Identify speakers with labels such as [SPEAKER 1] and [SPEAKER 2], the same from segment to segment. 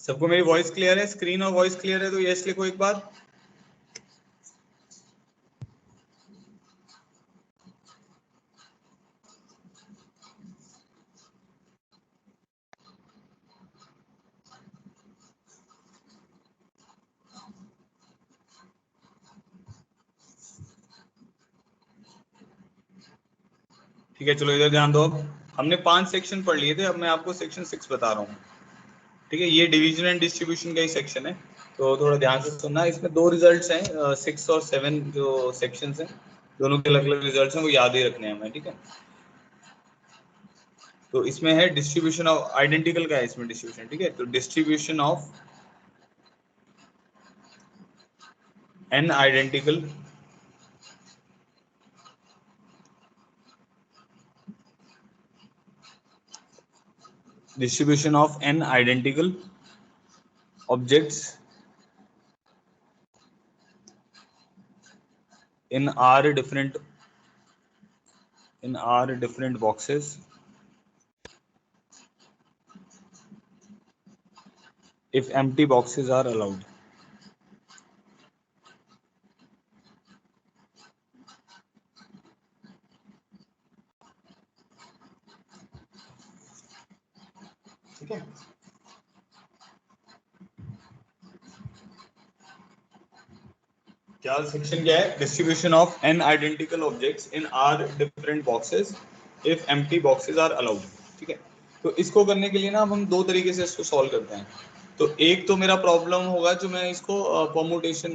[SPEAKER 1] सबको मेरी voice clear है? स्क्रीन और वॉइस क्लियर है तो यस लिखो एक बार। ठीक है, चलो इधर ध्यान दो। अब हमने 5 सेक्शन पढ़ लिए थे, अब मैं आपको सेक्शन 6 बता रहा हूँ। ठीक है, ये डिवीजन एंड डिस्ट्रीब्यूशन का ही सेक्शन है, तो थोड़ा ध्यान से सुनना। इसमें 2 रिजल्ट्स हैं, 6 और 7 जो सेक्शंस हैं, दोनों के अलग अलग रिजल्ट्स हैं, वो याद ही रखने हैं हमें। ठीक है, तो इसमें है डिस्ट्रीब्यूशन ऑफ आइडेंटिकल का है इसमें डिस्ट्रीब्यूशन। ठीक है, तो distribution of n identical distribution of n identical objects in r different boxes if empty boxes are allowed. ठीक है, क्या सेक्शन क्या है? Distribution of n identical objects in r different boxes if empty boxes are allowed. ठीक है, तो इसको करने के लिए ना हम 2 तरीके से इसको सॉल्व करते हैं। तो एक तो मेरा प्रॉब्लम होगा जो मैं इसको परमुटेशन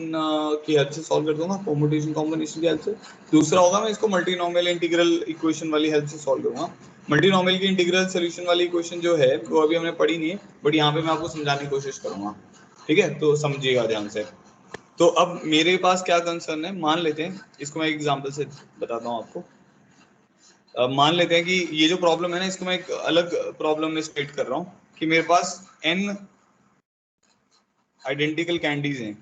[SPEAKER 1] की हेल्प से सॉल्व कर दूंगा, परमुटेशन कॉम्बिनेशन की हेल्प से। दूसरा होगा मैं इसको मल्टीनोमियल इंटीग्रल इक्वेशन वाली हेल्प से सॉल्व करूंगा। मल्टीनोमियल की इंटीग्रल सोल्यूशन वाली इक्वेशन जो है वो अभी हमने पढ़ी नहीं है, बट यहाँ पे मैं आपको समझाने की कोशिश करूंगा। ठीक है, तो समझिएगा ध्यान से। तो अब मेरे पास क्या कंसर्न है, मान लेते हैं, इसको मैं एग्जांपल से बताता हूँ आपको। मान लेते हैं कि ये जो प्रॉब्लम है ना, इसको मैं एक अलग प्रॉब्लम में स्टेट कर रहा हूँ कि मेरे पास n आइडेंटिकल कैंडीज हैं,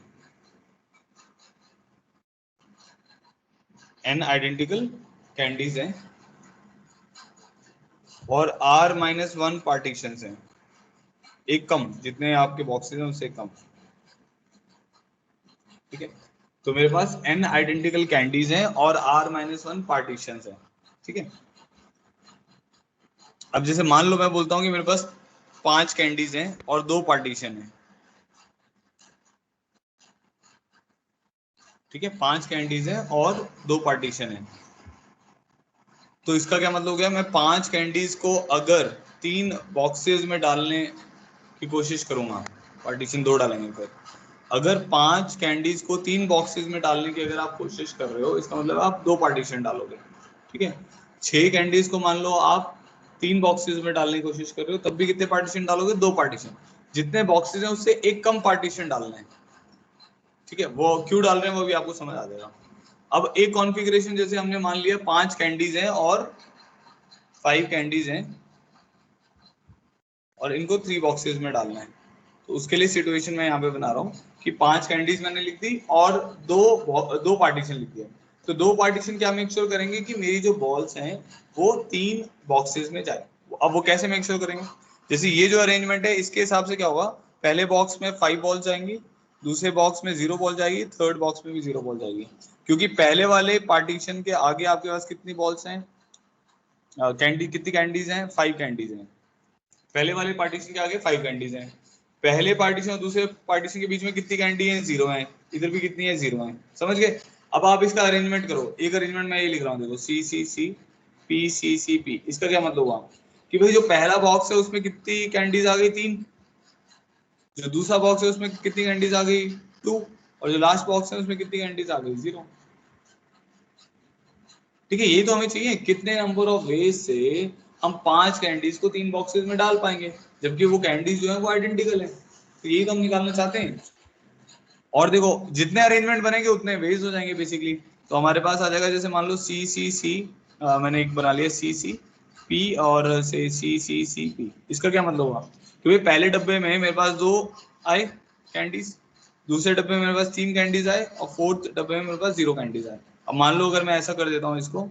[SPEAKER 1] n आइडेंटिकल कैंडीज हैं और r-1 पार्टीशंस हैं, एक कम, जितने आपके बॉक्सेस हैं उससे कम। ठीक है, तो मेरे पास n आइडेंटिकल कैंडीज हैं और r-1 पार्टीशंस हैं। ठीक है, अब जैसे मान लो मैं बोलता हूँ कि मेरे पास 5 कैंडीज हैं और 2 पार्टीशन है। ठीक है, 5 कैंडीज हैं और 2 पार्टीशन है। तो इसका क्या मतलब हो गया, मैं 5 कैंडीज को अगर 3 बॉक्सेस में डालने की कोशिश करूंगा, पार्टीशन 2 डालेंगे फिर, अगर 5 कैंडीज को 3 बॉक्सेस में डालने की अगर आप कोशिश कर रहे हो, इसका मतलब आप 2 पार्टीशन डालोगे। ठीक है, 6 कैंडीज को मान लो आप 3 बॉक्सेस में डालने की कोशिश कर रहे हो, तब भी कितने पार्टीशन डालोगे? 2 पार्टीशन। जितने बॉक्सेस हैं उससे एक कम पार्टीशन डालना है। ठीक है, वो क्यों डाल रहे हैं वो भी आपको समझ आ जाएगा। अब एक कॉन्फ़िगरेशन जैसे हमने मान लिया 5 कैंडीज हैं और 5 कैंडीज हैं और इनको 3 बॉक्सेस में डालना है। तो उसके लिए सिचुएशन मैं यहाँ पे बना रहा हूँ कि 5 कैंडीज मैंने लिख दी और दो पार्टीशन लिख दिया। तो 2 पार्टीशन क्या मेक श्योर करेंगे कि मेरी जो बॉल्स हैं वो 3 बॉक्सेस में जाए। अब वो कैसे मेक श्योर करेंगे? जैसे ये जो अरेंजमेंट है इसके हिसाब से क्या होगा, पहले बॉक्स में 5 बॉल जाएंगी, दूसरे बॉक्स में 0 बॉल जाएगी, थर्ड बॉक्स में भी 0 बॉल जाएगी। क्योंकि पहले वाले पार्टीशन के आगे आपके पास कितनी बॉल्स हैं, कैंडी कितनी कैंडीज हैं? 5 कैंडीज हैं। पहले वाले पार्टीशन के आगे 5 कैंडीज हैं। पहले पार्टीशन और दूसरे पार्टीशन के बीच में कितनी कैंडी है? 0 है। इधर भी कितनी है? 0 है। समझ गए? अब आप इसका अरेंजमेंट करो। एक अरेंजमेंट मैं ये लिख रहा हूँ, देखो, सी सी C P C C P. इसका क्या मतलब हुआ कि भाई जो पहला बॉक्स है उसमें कितनी कैंडीज आ गई? 3। जो दूसरा बॉक्स है उसमें कितनी कैंडीज आ गई? 2। और जो लास्ट बॉक्स है उसमें कितनी कैंडीज आ गई? 0। ठीक है, ये तो हमें चाहिए कितने नंबर ऑफ वेज से हम 5 कैंडीज को 3 बॉक्सेस में डाल पाएंगे, जबकि वो कैंडीज जो है वो आइडेंटिकल है। तो यही तो हम निकालना चाहते हैं। और देखो, जितने अरेंजमेंट बनेंगे उतने वेज हो जाएंगे बेसिकली। तो हमारे पास आ जाएगा, जैसे मान लो सी सी सी, मैंने एक बना लिया सी सी पी और से सी सी सी पी। इसका क्या मतलब हुआ कि भाई पहले डब्बे में मेरे पास 2 आए कैंडीज, दूसरे डब्बे में मेरे पास 3 कैंडीज आए और फोर्थ डब्बे में मेरे पास 0 कैंडीज आए। अब मान लो अगर मैं ऐसा कर देता हूँ, इसको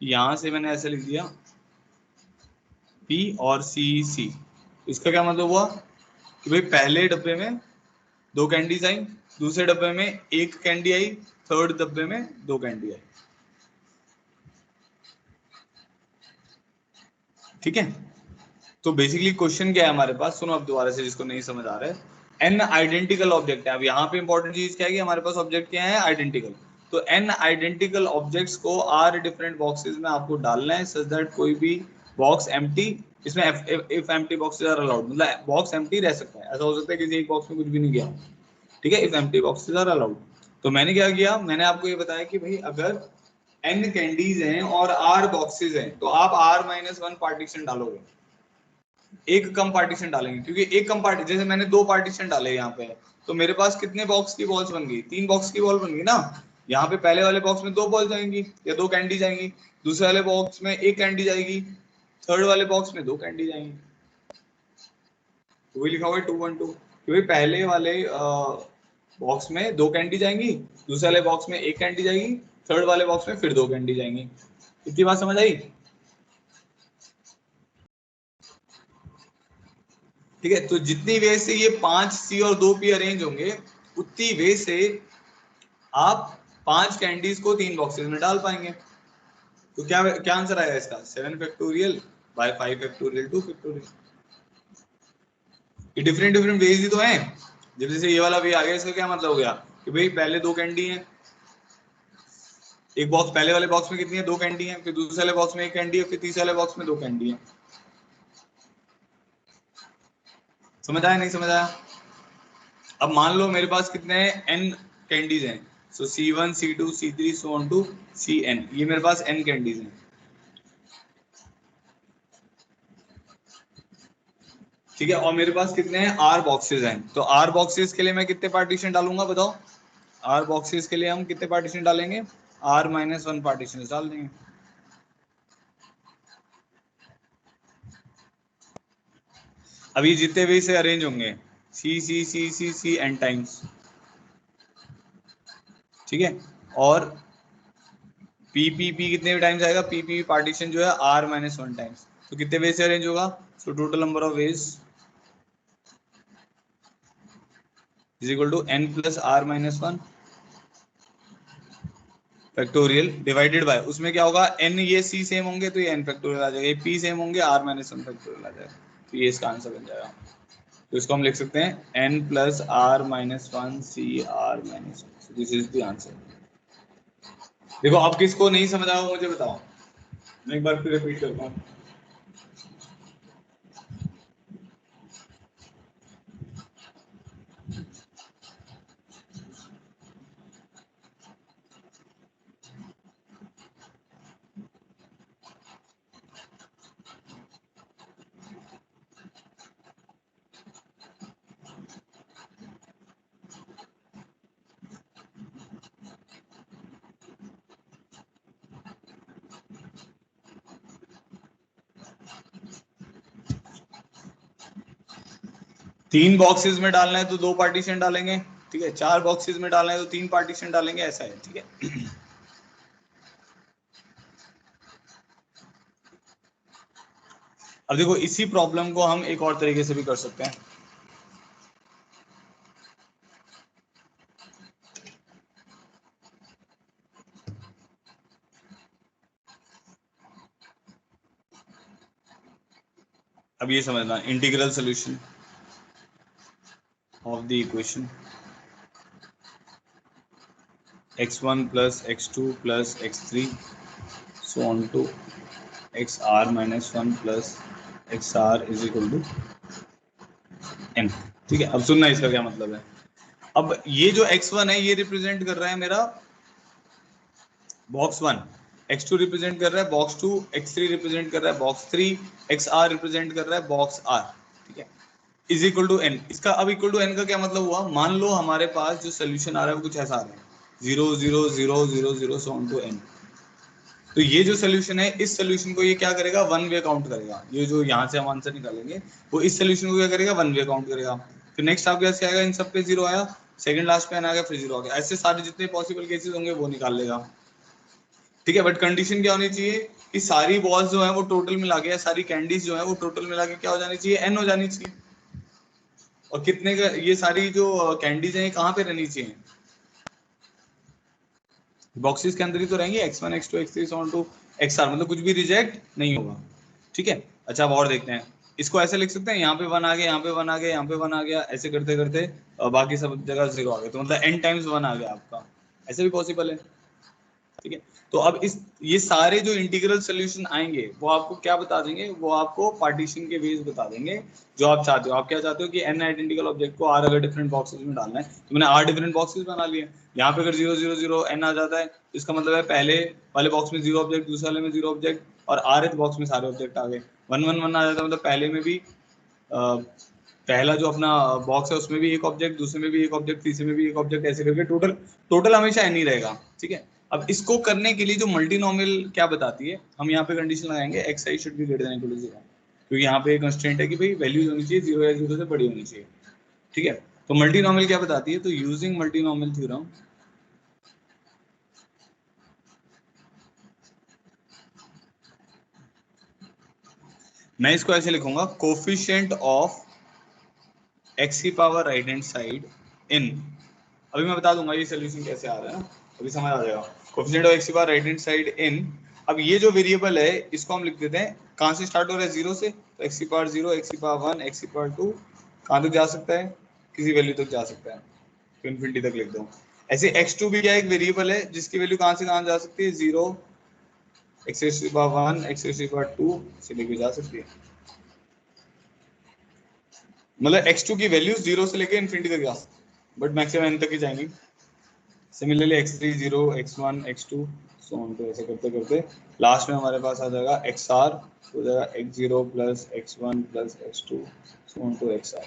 [SPEAKER 1] यहां से मैंने ऐसे लिख दिया P और सी सी, इसका क्या मतलब हुआ कि भाई पहले डब्बे में 2 कैंडीज आई, दूसरे डब्बे में 1 कैंडी आई, थर्ड डब्बे में 2 कैंडी आई। ठीक है, तो बेसिकली क्वेश्चन क्या है हमारे पास, सुनो अब दोबारा से जिसको नहीं समझ आ रहा है। एन आइडेंटिकल ऑब्जेक्ट है। अब यहाँ पे इंपॉर्टेंट चीज क्या है कि हमारे पास ऑब्जेक्ट क्या है, आइडेंटिकल। तो एन आइडेंटिकल ऑब्जेक्ट्स को आर डिफरेंट बॉक्सेस में आपको डालना है सच दैट कोई भी बॉक्स एम्प्टी, इसमें if empty boxes are allowed, मतलब बॉक्स एम्प्टी रह सकता है, ऐसा हो सकता है किसी एक बॉक्स में कुछ भी नहीं गया। ठीक है, if empty boxes are allowed. तो मैंने क्या किया, मैंने आपको ये बताया कि भाई अगर एन कैंडीज हैं और आर बॉक्सेस हैं तो आप R-1 पार्टीशन डालोगे, एक कम पार्टीशन डालेंगे, क्योंकि एक कम पार्टी, जैसे मैंने 2 पार्टीशन डाले यहाँ पे, तो मेरे पास कितने बॉक्स की बॉल्स बन गई, 3 बॉक्स की बॉल बन गई ना। यहाँ पे पहले वाले बॉक्स में 2 बॉल जाएंगी या 2 कैंडी जाएंगी, दूसरे वाले बॉक्स में 1 कैंडी जाएगी, थर्ड वाले बॉक्स में 2 कैंडी जाएंगी। तो वही लिखा हुआ है 2-1-2, क्योंकि पहले वाले बॉक्स में 2 कैंडी जाएंगी, दूसरे वाले बॉक्स में 1 कैंडी जाएगी, थर्ड वाले बॉक्स में फिर 2 कैंडी जाएंगी। इतनी बात समझ आई? ठीक है, तो जितनी वे से ये 5 C और 2 P अरेंज होंगे, उतनी वे से आप 5 कैंडीज को 3 बॉक्सेस में डाल पाएंगे। तो क्या क्या आंसर आएगा इसका, 7 फैक्टोरियल बाय 5 फैक्टोरियल 2 फैक्टोरियल। ये डिफरेंट डिफरेंट वेज ही तो हैं। जब जैसे ये वाला वे आ गया, इसका क्या मतलब हो गया कि भाई पहले 2 कैंडी हैं, एक बॉक्स, पहले वाले बॉक्स में कितनी है, 2 कैंडी हैं, फिर दूसरे वाले बॉक्स में 1 कैंडी है, फिर तीसरे वाले बॉक्स में 2 कैंडी है। समझ आया नहीं समझ आया? अब मान लो मेरे पास कितने n कैंडीज हैं, सो C1 C2 C3 so on to Cn, ये मेरे पास n कैंडीज हैं। ठीक है, और मेरे पास कितने हैं, R बॉक्सेस हैं। तो R बॉक्सेस के लिए मैं कितने पार्टीशन डालूंगा बताओ, R बॉक्सेस के लिए हम कितने पार्टीशन डालेंगे, R-1 पार्टीशन डाल देंगे। अब ये जितने भी से अरेंज होंगे C n टाइम्स, ठीक है, और P कितने टाइम्स आएगा, P पार्टीशन जो है R-1 टाइम्स, तो कितने वे से अरेंज होगा, so total number of ways is equal to n plus R-1 factorial divided by, उसमें क्या होगा, n ये C सेम होंगे तो ये n फैक्टोरियल आ जाएगा, ये P सेम होंगे R-1 फैक्टोरियल आ जाएगा, तो ये इसका आंसर बन जाएगा। तो इसको हम लिख सकते हैं n plus R-1 C R-1, this is the answer. देखो अब किसको नहीं समझ आया मुझे बताओ, मैं एक बार फिर रिपीट करता हूँ। तीन बॉक्सेस में डालना है तो 2 पार्टीशन डालेंगे, ठीक है, 4 बॉक्सेस में डालना है तो 3 पार्टीशन डालेंगे, ऐसा है। ठीक है, अब देखो इसी प्रॉब्लम को हम एक और तरीके से भी कर सकते हैं। अब ये समझना, integral solution of the equation x1 plus x2 plus x3 so on to xr-1 plus xr is equal to n। ठीक है, अब सुनना इसका क्या मतलब है। अब ये जो x1 है ये रिप्रेजेंट कर रहा है मेरा बॉक्स 1, x2 रिप्रेजेंट कर रहा है बॉक्स 2, x3 रिप्रेजेंट कर रहा है बॉक्स 3, xr रिप्रेजेंट कर रहा है बॉक्स r। ठीक है, इज इक्वल टू n। इसका अब इक्वल टू n का क्या मतलब हुआ, मान लो हमारे पास जो सोल्यूशन आ रहा है वो कुछ ऐसा आ रहा है 0 0 0 0 0 so on to n। तो ये जो सोल्यूशन है, इस सोल्यूशन को ये क्या करेगा, वन वे काउंट करेगा। ये जो यहाँ से हम आंसर निकालेंगे वो इस सोल्यूशन को क्या करेगा, वन वे काउंट करेगा। फिर नेक्स्ट आपके पास क्या आएगा, इन सब पे 0 आया, सेकंड लास्ट पे n आ गया, फिर 0 आ गया, ऐसे सारे जितने पॉसिबल केसेस होंगे वो निकाल लेगा। ठीक है, बट कंडीशन क्या होनी चाहिए कि सारी बॉल्स जो है वो टोटल मिला के, सारी कैंडीज जो है वो टोटल मिला के क्या हो जानी चाहिए, n हो जानी चाहिए। और कितने का ये सारी जो कैंडीज हैं कहाँ पे रहनी चाहिए, बॉक्सेस के अंदर ही तो रहेंगे, x1 x2 x3 so on to xr, मतलब कुछ भी रिजेक्ट नहीं होगा। ठीक है, अच्छा अब और देखते हैं, इसको ऐसे लिख सकते हैं, यहाँ पे 1 आ गया, यहाँ पे 1 आ गया, यहाँ पे 1 आ गया, ऐसे करते करते बाकी सब जगह 0 आ गया, तो मतलब n टाइम्स 1 आ गया आपका, ऐसे भी पॉसिबल है। ठीक है, तो अब इस ये सारे जो इंटीग्रल सोल्यूशन आएंगे वो आपको क्या बता देंगे, वो आपको पार्टीशन के वेज बता देंगे जो आप चाहते हो। आप क्या चाहते हो कि n आइडेंटिकल ऑब्जेक्ट को r अगर डिफरेंट बॉक्सेस में डालना है तो मैंने r डिफरेंट बॉक्सेस बना लिए। यहाँ पे अगर 0 0 0 n आ जाता है तो इसका मतलब है पहले वाले बॉक्स में 0 ऑब्जेक्ट, दूसरे वाले में 0 ऑब्जेक्ट, और rth बॉक्स में सारे ऑब्जेक्ट आ गए। 1 1 1 आ जाता है मतलब पहले में भी पहला जो अपना बॉक्स है उसमें भी एक ऑब्जेक्ट, दूसरे में भी एक ऑब्जेक्ट, तीसरे में भी एक ऑब्जेक्ट, ऐसे करके टोटल टोटल हमेशा n ही रहेगा। ठीक है, अब इसको करने के लिए जो मल्टीनोमियल क्या बताती है, हम यहाँ पे कंडीशन लगाएंगे xi should be greater than equal to 0, क्योंकि यहाँ पे कंस्ट्रेंट है कि भाई वैल्यूज होनी चाहिए 0 या 0 से बड़ी होनी चाहिए। ठीक है, तो मल्टीनोमियल क्या बताती है, तो यूजिंग मल्टीनोमियल थ्योरम मैं इसको ऐसे लिखूंगा, कोफिशिएंट ऑफ x की पावर राइट हैंड साइड इन, अभी मैं बता दूंगा ये सोल्यूशन कैसे आ रहा है ना, अभी समझ आ जाएगा। कोफिशिएंट ऑफ x की पावर राइट हैंड साइड इन, अब ये जो वेरिएबल है इसको हम लिख देते हैं, कहाँ से स्टार्ट हो रहा है 0 से, तो x की पावर 0, x की पावर 1, x की पावर 2, कहाँ तक जा सकता है, किसी वैल्यू तक जा सकता है, तो इन्फिनिटी तक लिख दो। ऐसे x2 भी क्या एक वेरिएबल है जिसकी वैल्यू कहाँ से कहाँ जा सकती है, 0, x की पावर 1, x की पावर 2 से लेके जा सकती है, मतलब x2 की वैल्यू 0 से लेके इन्फिनिटी तक जा सकती है, बट मैक्सिमम n तक ही जाएंगी। Similarly x3 0, x1 x2 so on, तो ऐसे करते करते लास्ट में हमारे पास आ जाएगा xr, हो जाएगा x0 plus x1 plus x2 so on to xr।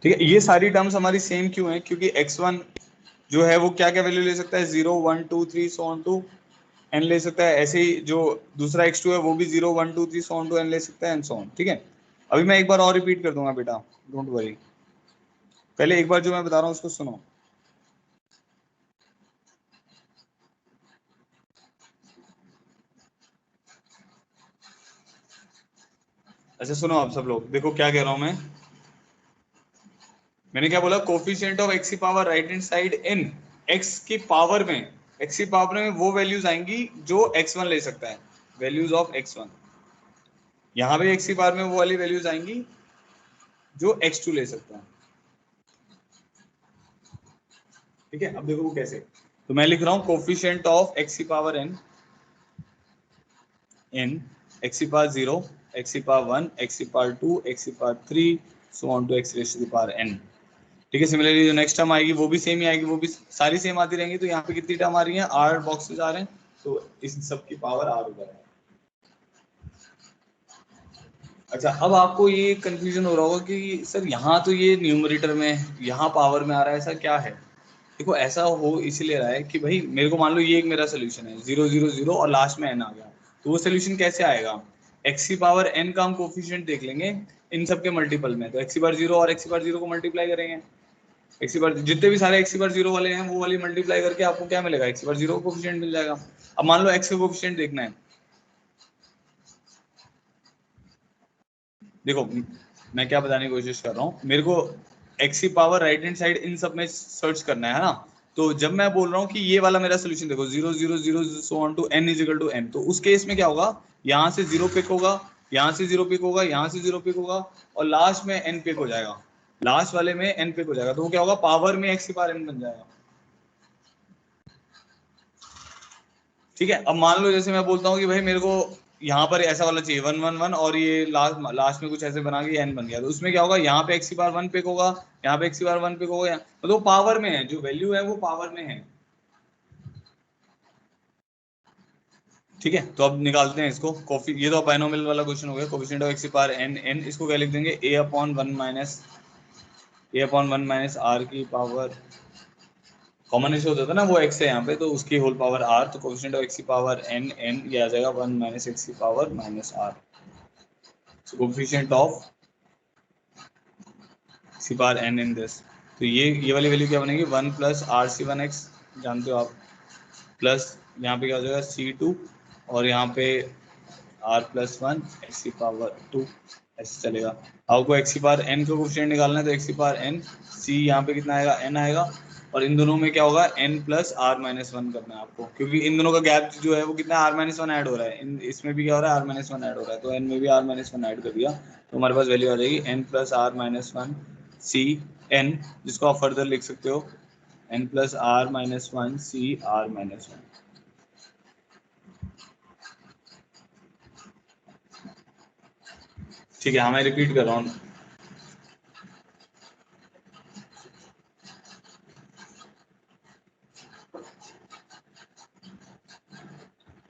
[SPEAKER 1] ठीक है, ये सारी टर्म्स हमारी सेम क्यों है, क्योंकि x1 जो है वो क्या क्या वैल्यू ले सकता है, 0 1 2 3 सो ऑन टू n ले सकता है, ऐसे ही जो दूसरा x2 है वो भी 0 1 2 3 सो ऑन टू n ले सकता है एंड सो ऑन। ठीक है, अभी मैं एक बार और रिपीट कर दूंगा बेटा, डोंट वरी, पहले एक बार जो मैं बता रहा हूँ उसको सुनो। अच्छा सुनो आप सब लोग, देखो क्या कह रहा हूं मैं, मैंने क्या बोला, कोफिशिएंट ऑफ x की पावर राइट हैंड साइड इन, x की पावर में, x की पावर में वो वैल्यूज आएंगी जो x1 ले सकता है, वैल्यूज ऑफ x1, यहाँ पे x की पावर में वो वाली वैल्यूज आएंगी जो x2 ले सकता है। ठीक है, अब देखो वो कैसे, तो मैं लिख रहा हूँ कोफिशिएंट ऑफ x की पावर n इन x की पावर 0, x की पावर 1, x की पावर 2, x की power 3 so on to x raise to the power n। ठीक है, सिमिलरली जो नेक्स्ट टर्म आएगी वो भी सेम ही आएगी, वो भी सारी सेम आती रहेंगी, तो यहाँ पे कितनी टर्म आ रही है, 8 बॉक्सेस आ रहे हैं, तो इस सब की पावर r हो जाएगा। अच्छा, अब आपको ये कंफ्यूजन हो रहा होगा कि सर यहाँ तो ये न्यूमरेटर में, यहाँ पावर में आ रहा है, ऐसा क्या है। देखो ऐसा हो इसीलिए रहा है कि भाई मेरे को मान लो ये एक मेरा सोल्यूशन है 0 0 0 और लास्ट में n आ गया, तो वो सोल्यूशन कैसे आएगा, x की पावर n का हम कोफिशिएंट देख लेंगे इन सब के मल्टीपल में, तो x की पावर 0 और x की पावर 0 को मल्टीप्लाई करेंगे, x की पावर जितने भी सारे x की पावर 0 वाले हैं वो वाली मल्टीप्लाई करके आपको क्या मिलेगा, x की पावर 0 का कोफिशिएंट मिल जाएगा। अब मान लो x का कोफिशिएंट देखना है, देखो मैं क्या बताने की कोशिश कर रहा हूँ, मेरे को x की पावर राइट हैंड साइड इन सब में सर्च करना है ना, तो जब मैं बोल रहा हूँ कि ये वाला मेरा सोल्यूशन देखो 0 0 0 so on to n is equal to n, तो उस केस में क्या होगा, यहाँ से 0 पिक होगा, यहाँ से 0 पिक होगा, यहाँ से 0 पिक होगा, और लास्ट में n पिक हो जाएगा, लास्ट वाले में n पिक हो जाएगा, तो वो क्या होगा, पावर में x की पावर n बन जाएगा। ठीक है, अब मान लो जैसे मैं बोलता हूँ कि भाई मेरे को यहाँ पर ऐसा वाला चाहिए 1 1 1 और ये लास्ट लास्ट में कुछ ऐसे बना के n बन गया, तो उसमें क्या होगा, यहाँ पे x की पावर 1 पिक होगा, यहाँ पे x की पावर 1 पिक होगा, तो वो पावर में है, जो वैल्यू है वो पावर में है। ठीक है, तो अब निकालते हैं इसको, कॉफी ये तो बाइनोमियल वाला क्वेश्चन हो गया, कोफिशिएंट ऑफ x की पावर n, n इसको क्या लिख देंगे, a अपॉन 1 माइनस r की पावर, कॉमन इशू होता था ना वो x है यहाँ पे, तो उसकी होल पावर r, तो कोफिशिएंट ऑफ x की पावर n, n ये आ जाएगा 1 माइनस x की power minus r, so coefficient of C power n in this, तो ये वाली वैल्यू क्या बनेगी, 1 प्लस आर सी 1 x जानते हो आप, प्लस यहाँ पे क्या हो जाएगा c2, और यहाँ पे r प्लस 1 x की पावर 2, ऐसे चलेगा। आपको एक्स की पावर एन का कोफिशिएंट निकालना है तो एक्स की पावर एन, सी यहाँ पे कितना आएगा, एन आएगा, और इन दोनों में क्या होगा, n plus r minus one करना है आपको, क्योंकि इन दोनों का गैप जो है वो कितना, आर माइनस वन ऐड हो रहा है, इसमें भी क्या हो रहा है, आर माइनस वन ऐड हो रहा है, तो एन में भी आर माइनस वन ऐड कर दिया तो हमारे पास वैल्यू आ जाएगी n plus r minus one C n, जिसको आप फर्दर लिख सकते हो n plus r minus one C r minus one. ठीक है, हाँ मैं रिपीट कर रहा हूँ,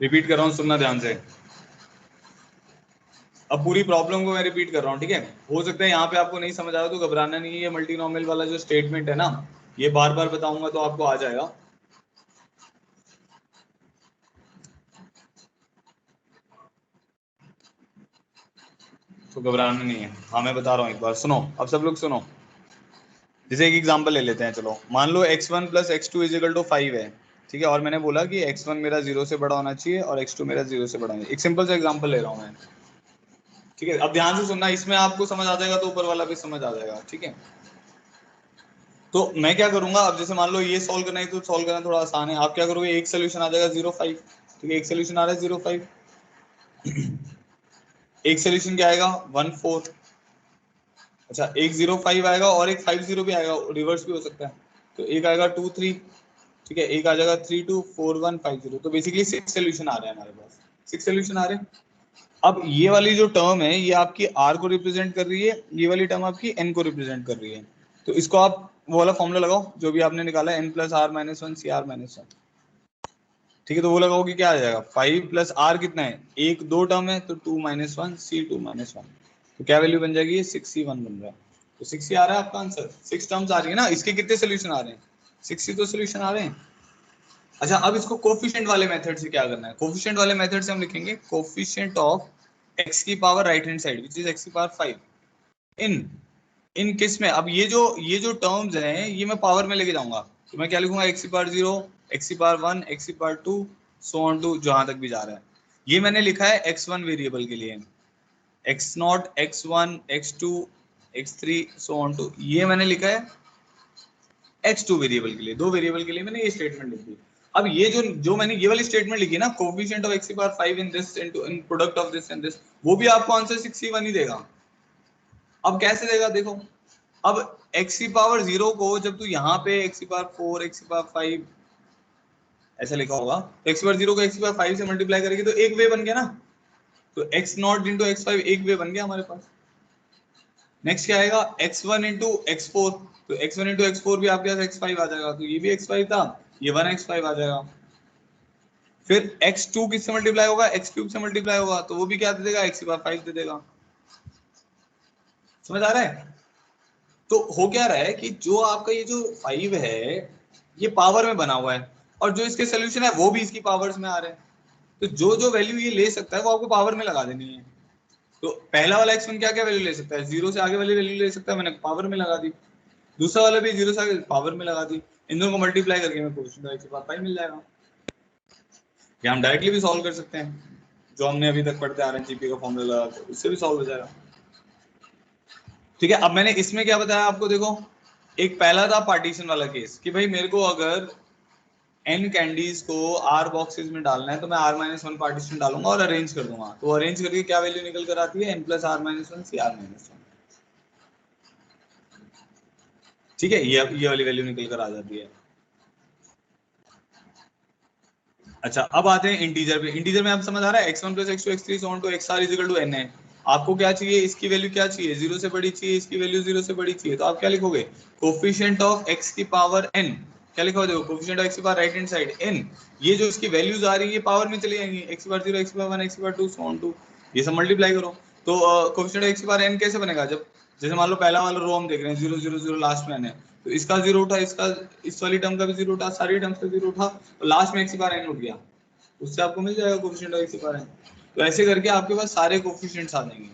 [SPEAKER 1] रिपीट कर रहा हूँ, सुनना ध्यान से। अब पूरी प्रॉब्लम को मैं रिपीट कर रहा हूँ, ठीक है। हो सकता है यहाँ पे आपको नहीं समझ आया तो घबराना नहीं है, ये मल्टीनोमियल वाला जो स्टेटमेंट है ना, ये बार बार बताऊंगा तो आपको आ जाएगा, तो घबराना नहीं है। हाँ मैं बता रहा हूँ, एक बार सुनो, अब सब लोग सुनो। जैसे एक एग्जांपल ले लेते हैं, चलो मान लो x1 plus x two equal to 5 है, ठीक है, और मैंने बोला कि x1 मेरा 0 से बड़ा होना चाहिए और x2 मेरा 0 से बड़ा होना चाहिए। एक सिंपल सा एग्जांपल ले रहा हूँ मैं, ठीक है। अब ध्यान से सुनना, इसमें आपको समझ आ जाएगा तो ऊपर वाला भी समझ आ जाएगा, ठीक है। तो मैं क्या करूंगा, अब जैसे मान लो ये सॉल्व करना है तो सॉल्व करना थोड़ा आसान है, आप क्या करोगे, एक सोल्यूशन आ जाएगा 0,5, ठीक है, एक सोल्यूशन आ रहा है 0,5, एक सोल्यूशन क्या आएगा 1,4, अच्छा एक 0,5 आएगा और एक 5,0 भी आएगा, रिवर्स भी हो सकता है, तो एक आएगा 2,3, ठीक है, एक आ जाएगा 3,2,4,1,5,0, तो बेसिकली 6 सोल्यूशन आ रहे हैं हमारे पास, 6 सोल्यूशन आ रहे हैं। अब ये वाली जो टर्म है ये आपकी r को रिप्रेजेंट कर रही है, ये वाली टर्म आपकी n को रिप्रेजेंट कर रही है, तो इसको आप वो वाला फॉर्मूला लगाओ जो भी आपने निकाला है, n plus r minus one C r minus one, ठीक है, तो वो लगाओ कि क्या आ जाएगा, 5 प्लस आर कितना है, एक दो टर्म है तो 2 माइनस वन सी 2 माइनस वन, तो क्या वैल्यू बन जाएगी, 6C1 बन रहा है, तो 6 ही आ रहा है आपका आंसर, 6 टर्म्स आ रही है ना, इसके कितने सोल्यूशन आ रहे हैं, 6 ही तो सोल्यूशन आ रहे हैं। अच्छा अब इसको कोफिशिएंट वाले मेथड से क्या करना है, कोफिशिएंट वाले मेथड से हम लिखेंगे कोफिशिएंट ऑफ x की power right hand side which is x की पावर 5 इन इन किस में, अब ये जो टर्म्स हैं ये मैं पावर में लेके जाऊंगा, तो मैं क्या लिखूंगा, x की पावर 0, x की पावर 1, x की पावर 2, सो ऑन टू जहां तक भी जा रहा है। ये मैंने लिखा है x1 वेरिएबल के लिए, x0 x1 x2 x3 so on to, ये मैंने लिखा है x2 वेरिएबल के लिए, दो वेरिएबल के लिए मैंने ये स्टेटमेंट लिखी। अब ये जो मैंने ये वाली स्टेटमेंट लिखी ना, कोएफिशिएंट ऑफ x की power 5 in this into in product of this and this, वो भी आपको आंसर 6C1 ही देगा। अब कैसे देगा देखो, अब x की पावर 0 को जब तू यहाँ पे x की पावर 4 x की पावर 5 ऐसा लिखा होगा, तो x की पावर 0 को x की पावर 5 से मल्टीप्लाई करेगी तो एक वे बन गया ना, तो x0 इंटू x5 एक वे बन गया हमारे पास। नेक्स्ट क्या आएगा, x1 इंटू x4, तो x1 इंटू x4 भी आपके पास x5 आ जाएगा, तो ये भी x5 था, ये 1x5 आ जाएगा। फिर x2 किससे मल्टीप्लाई होगा, x क्यूब से मल्टीप्लाई होगा, तो वो भी क्या दे देगा, x की पावर 5 दे देगा। समझ आ रहा है। तो हो क्या रहा है कि जो आपका ये जो 5 है ये पावर में बना हुआ है, और जो इसके सोल्यूशन है वो भी इसकी पावर्स में आ रहे हैं, तो जो जो वैल्यू ये ले सकता है वो आपको पावर में लगा देनी है। तो पहला वाला x1 क्या क्या वैल्यू ले सकता है, 0 से आगे वाली वैल्यू ले सकता है, मैंने पावर में लगा दी। दूसरा वाला भी 0 से आगे पावर में लगा दी, इन दोनों को मल्टीप्लाई करके मैं कोएफिशिएंट x की पावर 5 मिल जाएगा। या हम डायरेक्टली भी सॉल्व कर सकते हैं, जो हमने अभी तक पढ़ते आ रहे हैं जीपी का फॉर्मूला लगा के, उससे भी सॉल्व हो जाएगा। ठीक है, अब मैंने इसमें क्या बताया आपको, देखो एक पहला था पार्टीशन वाला केस कि भाई मेरे को अगर n कैंडीज को r बॉक्सेस में डालना है तो मैं r-1 पार्टीशन डालूंगा और अरेंज कर दूंगा, तो अरेंज करके क्या वैल्यू निकल कर आती है, n प्लस r-1 सी r-1, ठीक है, ये वाली वैल्यू निकल कर आ जाती है। अच्छा अब आते हैं इंटीजर पे, इंटीजर में आप समझ आ रहा है, x1 plus x2 x3 so on to xr equal to n है, आपको क्या चाहिए, इसकी वैल्यू क्या चाहिए, 0 से बड़ी चाहिए, इसकी वैल्यू 0 से बड़ी चाहिए, तो आप क्या लिखोगे, कोफिशिएंट ऑफ x की पावर n, क्या लिखोगे, देखो कोफिशिएंट ऑफ x की power right hand side n, ये जो इसकी वैल्यूज आ रही है ये पावर में चली जाएंगी, x की पावर 0 x की पावर 1 x की पावर 2 सो ऑन टू, ये सब मल्टीप्लाई करो, तो कोफिशिएंट ऑफ x की पावर n कैसे बनेगा, जब जैसे मान लो पहला वाला रो हम देख रहे हैं 0 0 0 लास्ट में n है, तो इसका 0 उठा, इसका इस वाली टर्म का भी 0 उठा, सारी टर्म्स का 0 उठा, तो लास्ट में x की पावर n उठ गया, उससे आपको मिल जाएगा कोफिशिएंट ऑफ x की पावर n। तो ऐसे करके आपके पास सारे कोफिशिएंट्स आ जाएंगे।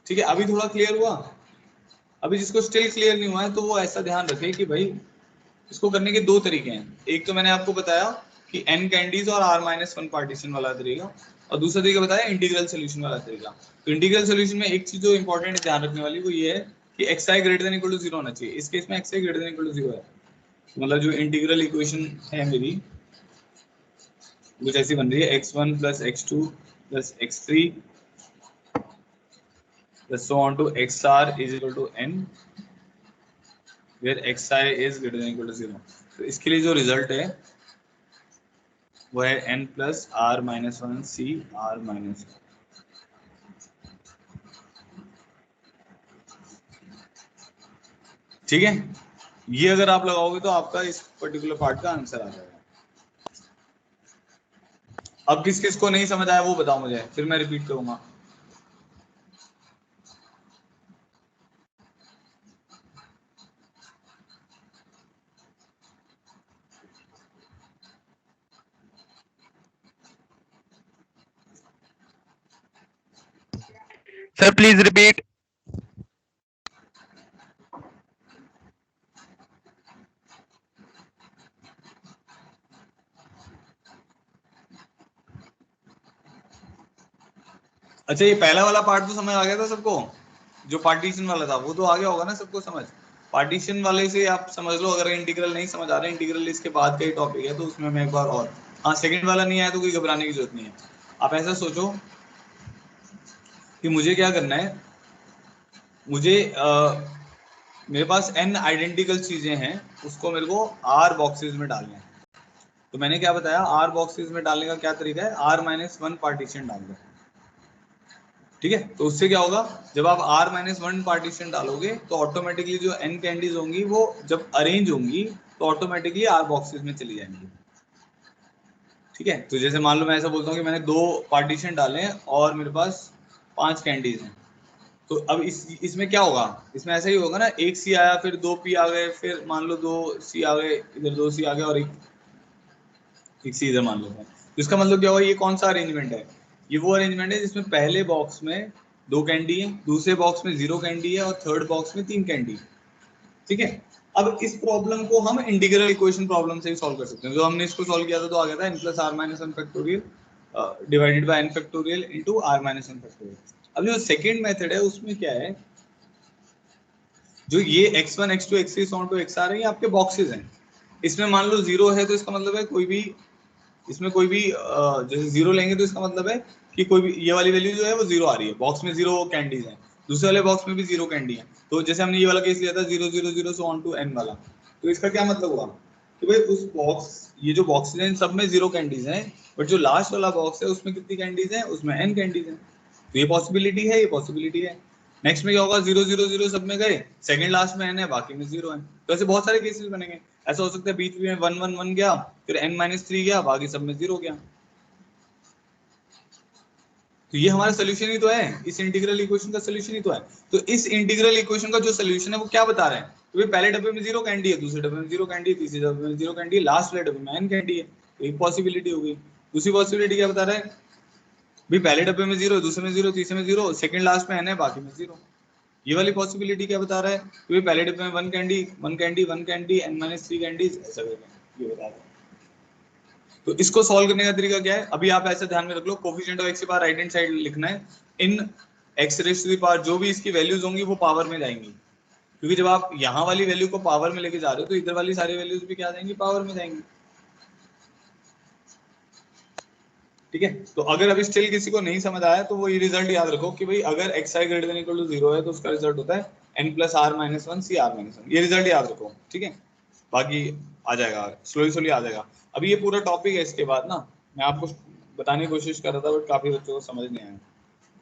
[SPEAKER 1] ठीक है, अभी थोड़ा क्लियर हुआ। अभी जिसको स्टिल क्लियर नहीं हुआ है तो वो ऐसा ध्यान रखे कि भाई इसको करने के दो तरीके हैं, एक तो मैंने आपको बताया कि n कैंडीज और r-1 पार्टीशन वाला तरीका, और दूसरा तरीका बताया इंटीग्रल सोल्यूशन वाला तरीका। तो इंटीग्रल सोल्यूशन में एक चीज जो इंपॉर्टेंट ध्यान रखने वाली वो ये है कि xi greater than equal to 0 होना चाहिए। इस केस में xi greater than equal to 0 है, मतलब जो इंटीग्रल इक्वेशन है मेरी कुछ ऐसी बन रही है x1 plus x2 plus x3 plus so on to xr is equal to n where xi is greater than equal to 0। तो इसके लिए जो रिजल्ट है वो है n plus r minus 1 c r minus. ठीक है, ये अगर आप लगाओगे तो आपका इस पर्टिकुलर पार्ट का आंसर आ जाएगा। अब किस किस को नहीं समझ आया वो बताओ मुझे, फिर मैं रिपीट करूंगा।
[SPEAKER 2] Sir please repeat.
[SPEAKER 1] अच्छा, ये पहला वाला पार्ट तो समझ आ गया था सबको, जो पार्टीशन वाला था वो तो आ गया होगा ना सबको समझ। पार्टीशन वाले से आप समझ लो, अगर इंटीग्रल नहीं समझ आ रहा है, इंटीग्रल इसके बाद का ही टॉपिक है तो उसमें मैं एक बार और, हाँ सेकंड वाला नहीं आया तो कोई घबराने की जरूरत नहीं है। आप ऐसा सोचो कि मुझे क्या करना है, मुझे मेरे पास n आइडेंटिकल चीजें हैं, उसको मेरे को r बॉक्सेस में डालना है। तो मैंने क्या बताया, r बॉक्सेस में डालने का क्या तरीका है, r माइनस 1 पार्टीशन डाल दो। ठीक है, तो उससे क्या होगा, जब आप r माइनस 1 पार्टीशन डालोगे तो ऑटोमेटिकली जो n कैंडीज होंगी वो जब अरेंज होंगी तो ऑटोमेटिकली r बॉक्सेस में चली जाएंगी। ठीक है, तो जैसे मान लो मैं ऐसा बोलता हूँ कि मैंने 2 पार्टीशन डाले हैं और मेरे पास 5 कैंडीज हैं, तो अब इसमें क्या होगा, इसमें ऐसा ही होगा ना, एक सी आया फिर 2 पी आ गए, फिर मान लो 2 सी आ गए, इधर 2 सी आ गए और एक सी इधर मान लो है। तो इसका मतलब क्या हुआ, ये कौन सा अरेंजमेंट है, ये वो अरेंजमेंट है जिसमें पहले बॉक्स में 2 कैंडी है, दूसरे बॉक्स में 0 कैंडी है और थर्ड बॉक्स में 3 कैंडी। ठीक है, अब इस प्रॉब्लम को हम इंटीग्रल इक्वेशन प्रॉब्लम से ही सॉल्व कर सकते हैं। जो हमने इसको सॉल्व किया था तो आ गया था n plus r minus one factorial divided by n factorial into r minus one factorial. अब जो सेकंड मेथड है उसमें क्या है, जो ये x1 x2 x3 so on to xr है, ये आपके बॉक्सेस हैं। इसमें मान लो 0 है तो इसका मतलब है कोई भी, इसमें कोई भी जैसे 0 लेंगे तो इसका मतलब है कि कोई भी ये वाली वैल्यू जो है वो 0 आ रही है, बॉक्स में 0 कैंडीज हैं, दूसरे वाले बॉक्स में भी 0 कैंडी है। तो जैसे हमने ये वाला केस लिया था 0 0 0 सो ऑन टू n वाला, तो इसका क्या मतलब हुआ कि भाई उस बॉक्स, ये जो बॉक्सेस हैं सब में 0 कैंडीज हैं, बट जो लास्ट वाला बॉक्स है उसमें कितनी कैंडीज हैं, उसमें n कैंडीज हैं। तो ये पॉसिबिलिटी है, ये पॉसिबिलिटी है। नेक्स्ट में क्या होगा, 0 0 0 सब में गए, सेकंड लास्ट में n है, बाकी में 0 है। तो ऐसे बहुत सारे केसेस बनेंगे। ऐसा हो सकता है बीच में 1 1 1 गया, फिर n-3 गया, बाकी सब में 0 गया। तो ये हमारा सोल्यूशन ही तो है, इस इंटीग्रल इक्वेशन का सोल्यूशन ही तो है। तो इस इंटीग्रल इक्वेशन का जो सोल्यूशन है वो क्या बता रहे हैं, तो भाई पहले डब्बे में 0 कैंडी है, दूसरे डब्बे में 0 कैंडी है, तीसरे डब्बे में 0 कैंडी है, लास्ट वाले डब्बे में n कैंडी है। तो एक पॉसिबिलिटी हो गई। दूसरी पॉसिबिलिटी क्या बता रहा है, भाई पहले डब्बे में 0, दूसरे में 0, तीसरे में 0, सेकंड लास्ट में n है, बाकी में 0। ये वाली पॉसिबिलिटी क्या बता रहा है, कि पहले डब्बे में 1 candy 1 candy 1 candy n-3 candies, ऐसा करके ये बता रहा है। तो इसको सॉल्व करने का तरीका क्या है, अभी आप ऐसे ध्यान में रख लो, कोफिशिएंट ऑफ x की पावर राइट हैंड साइड लिखना है, in x raise to the power जो भी इसकी वैल्यूज होंगी वो पावर में जाएंगी, क्योंकि जब आप यहाँ वाली वैल्यू को पावर में लेके जा रहे हो तो इधर वाली सारी वैल्यूज भी क्या जाएंगी, पावर में जाएंगी। ठीक है, तो अगर अभी स्टिल किसी को नहीं समझ आया तो वो ये रिजल्ट याद रखो कि भाई अगर xi greater than equal to 0 है तो उसका रिजल्ट होता है n plus r minus 1 c r minus 1। ये रिजल्ट याद रखो, ठीक है, बाकी आ जाएगा, स्लोली स्लोली आ जाएगा। अभी ये पूरा टॉपिक है, इसके बाद ना मैं आपको बताने की कोशिश कर रहा था बट काफी बच्चों को समझ नहीं आया,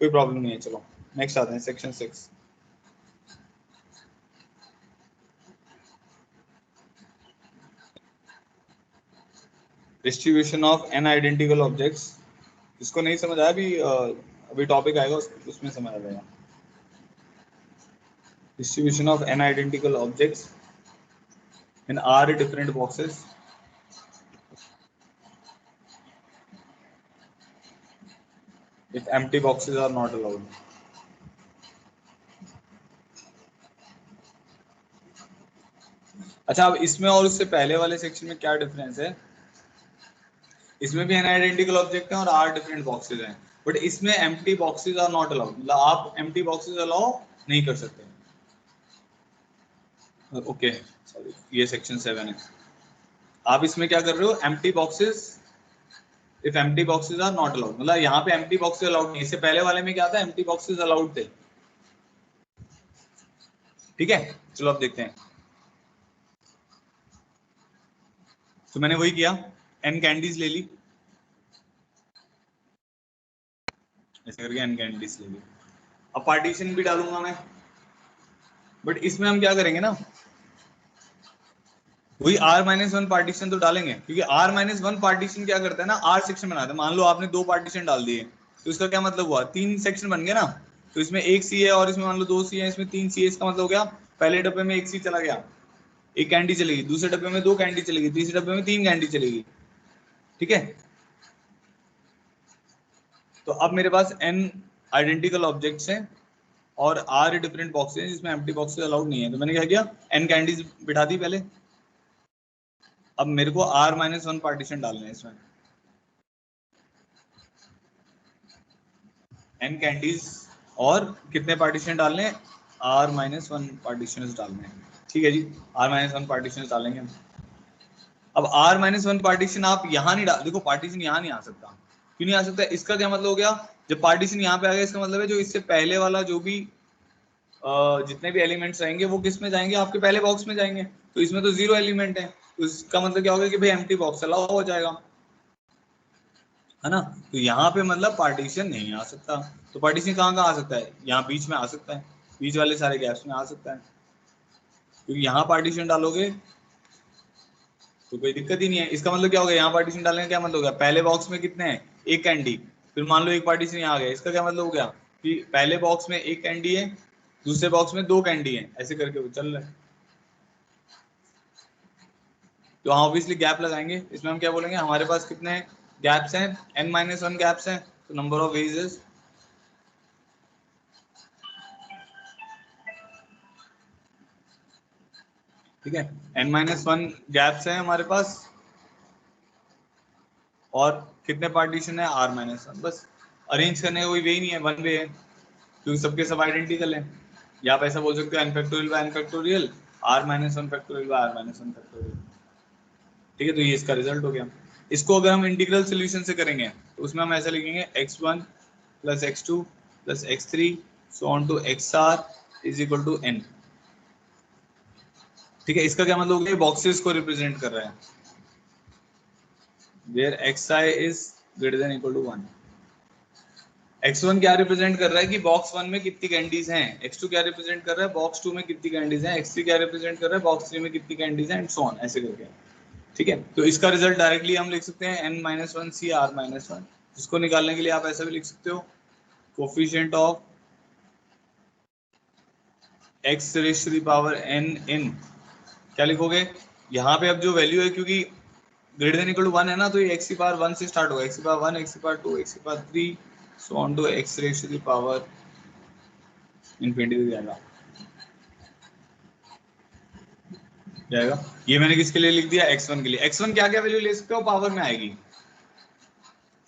[SPEAKER 1] कोई प्रॉब्लम नहीं है। चलो नेक्स्ट आते हैं, section 6। Distribution of n identical objects. इसको नहीं समझ आया, अभी टॉपिक आएगा उसमें समझ आ जाएगा। Distribution of n identical objects in r different boxes if empty boxes are not allowed. अच्छा, अब इसमें और उससे पहले वाले सेक्शन में क्या डिफरेंस है, इसमें भी n आइडेंटिकल ऑब्जेक्ट हैं और r डिफरेंट बॉक्सेस हैं, बट इसमें empty boxes are not allowed, मतलब आप एम्प्टी बॉक्सेस अलाउ नहीं कर सकते। ओके सॉरी, ये सेक्शन 7 है। आप इसमें क्या कर रहे हो, empty boxes, if empty boxes are not allowed, मतलब यहाँ पे एम्प्टी बॉक्सेस अलाउड नहीं। इससे पहले वाले में क्या था, एम्प्टी बॉक्सेस अलाउड थे। ठीक है, चलो अब देखते हैं। तो मैंने वही किया, n कैंडीज ले ली, ऐसे करके n कैंडीज ले ली। अब पार्टीशन भी डालूंगा मैं, बट इसमें हम क्या करेंगे ना, वही r-1 पार्टीशन तो डालेंगे, क्योंकि r-1 पार्टीशन क्या करता है ना, r सेक्शन बनाता है। मान लो आपने 2 पार्टीशन डाल दिए, तो इसका क्या मतलब हुआ, 3 सेक्शन बन गए ना। तो इसमें 1 सी है और इसमें मान लो 2 सी है, इसमें 3 सी है। इसका मतलब हो गया पहले डब्बे में 1 सी चला गया, 1 कैंडी चलेगी, दूसरे डब्बे में 2 कैंडी चलेगी, तीसरे डब्बे में 3 कैंडी चलेगी। ठीक है, तो अब मेरे पास n आइडेंटिकल ऑब्जेक्ट्स हैं और r डिफरेंट बॉक्सेस हैं जिसमें एम्प्टी बॉक्सेस अलाउड नहीं है। तो मैंने क्या किया, n कैंडीज बिठा दी पहले। अब मेरे को r-1 पार्टीशन डालना है इसमें, n कैंडीज, और कितने पार्टीशन डालने हैं, r-1 पार्टीशन डालने हैं। ठीक है जी, r-1 पार्टीशन डालेंगे हम। अब r-1 पार्टीशन आप यहाँ नहीं डाल, देखो पार्टीशन यहाँ नहीं आ सकता। क्यों नहीं आ सकता, इसका क्या मतलब हो गया, जब पार्टीशन यहाँ पे आ गया इसका मतलब है जो इससे पहले वाला जो भी जितने भी एलिमेंट्स रहेंगे वो किस में जाएंगे, आपके पहले बॉक्स में जाएंगे। तो इसमें तो 0 एलिमेंट है, तो इसका मतलब क्या होगा कि भाई एम्प्टी बॉक्स अलाउ हो जाएगा, है ना। तो यहाँ पे मतलब पार्टीशन नहीं आ सकता। तो पार्टीशन कहाँ कहाँ आ सकता है, यहाँ बीच में आ सकता है, बीच वाले सारे गैप्स में आ सकता है, क्योंकि यहाँ पार्टीशन डालोगे तो कोई दिक्कत ही नहीं है। इसका मतलब क्या हो गया, यहाँ पार्टीशन डालने का क्या मतलब हो गया, पहले बॉक्स में कितने हैं, 1 कैंडी, फिर मान लो एक पार्टीशन यहाँ आ गया, इसका क्या मतलब हो गया कि पहले बॉक्स में 1 कैंडी है, दूसरे बॉक्स में 2 कैंडी है, ऐसे करके वो चल रहा है। तो हाँ ऑब्वियसली गैप लगाएंगे। इसमें हम क्या बोलेंगे, हमारे पास कितने गैप्स हैं, n-1 गैप्स हैं, तो नंबर ऑफ वेज इज, ठीक है, n-1 गैप्स हैं हमारे पास, और कितने पार्टीशन है, r-1। बस अरेंज करने का कोई वे ही नहीं है, वन वे है, क्योंकि सबके सब आइडेंटिकल है। या आप ऐसा बोल सकते हो n factorial by n factorial, r-1 factorial by r-1 factorial. ठीक है, तो ये इसका रिजल्ट हो गया। इसको अगर हम इंटीग्रल सोल्यूशन से करेंगे तो उसमें हम ऐसा लिखेंगे x1 plus x2 plus x3 so on to xr is equal to n। ठीक है, इसका क्या मतलब हो गया, बॉक्सेस को रिप्रेजेंट कर रहा है, where xi is greater than equal to 1। x1 क्या रिप्रेजेंट कर रहा है कि बॉक्स 1 में कितनी कैंडीज हैं, x2 क्या रिप्रेजेंट कर रहा है बॉक्स 2 में कितनी कैंडीज हैं, x3 क्या रिप्रेजेंट कर रहा है बॉक्स 3 में कितनी कैंडीज हैं, एंड सो ऑन, ऐसे करके। ठीक है, तो इसका रिजल्ट डायरेक्टली हम लिख सकते हैं n-1 c r-1, जिसको निकालने के लिए आप ऐसा भी लिख सकते हो, coefficient of x raise to the power n in, क्या लिखोगे यहाँ पे, अब जो वैल्यू है क्योंकि ग्रेटर देन इक्वल टू 1 है ना, तो ये x की पावर 1 से स्टार्ट होगा, x की पावर 1, x की पावर 2, x की power 3 so on to x raise to the power infinity तक जाएगा। ये मैंने किसके लिए लिख दिया, x1 के लिए। x1 क्या क्या वैल्यू ले सकते हो, पावर में आएगी,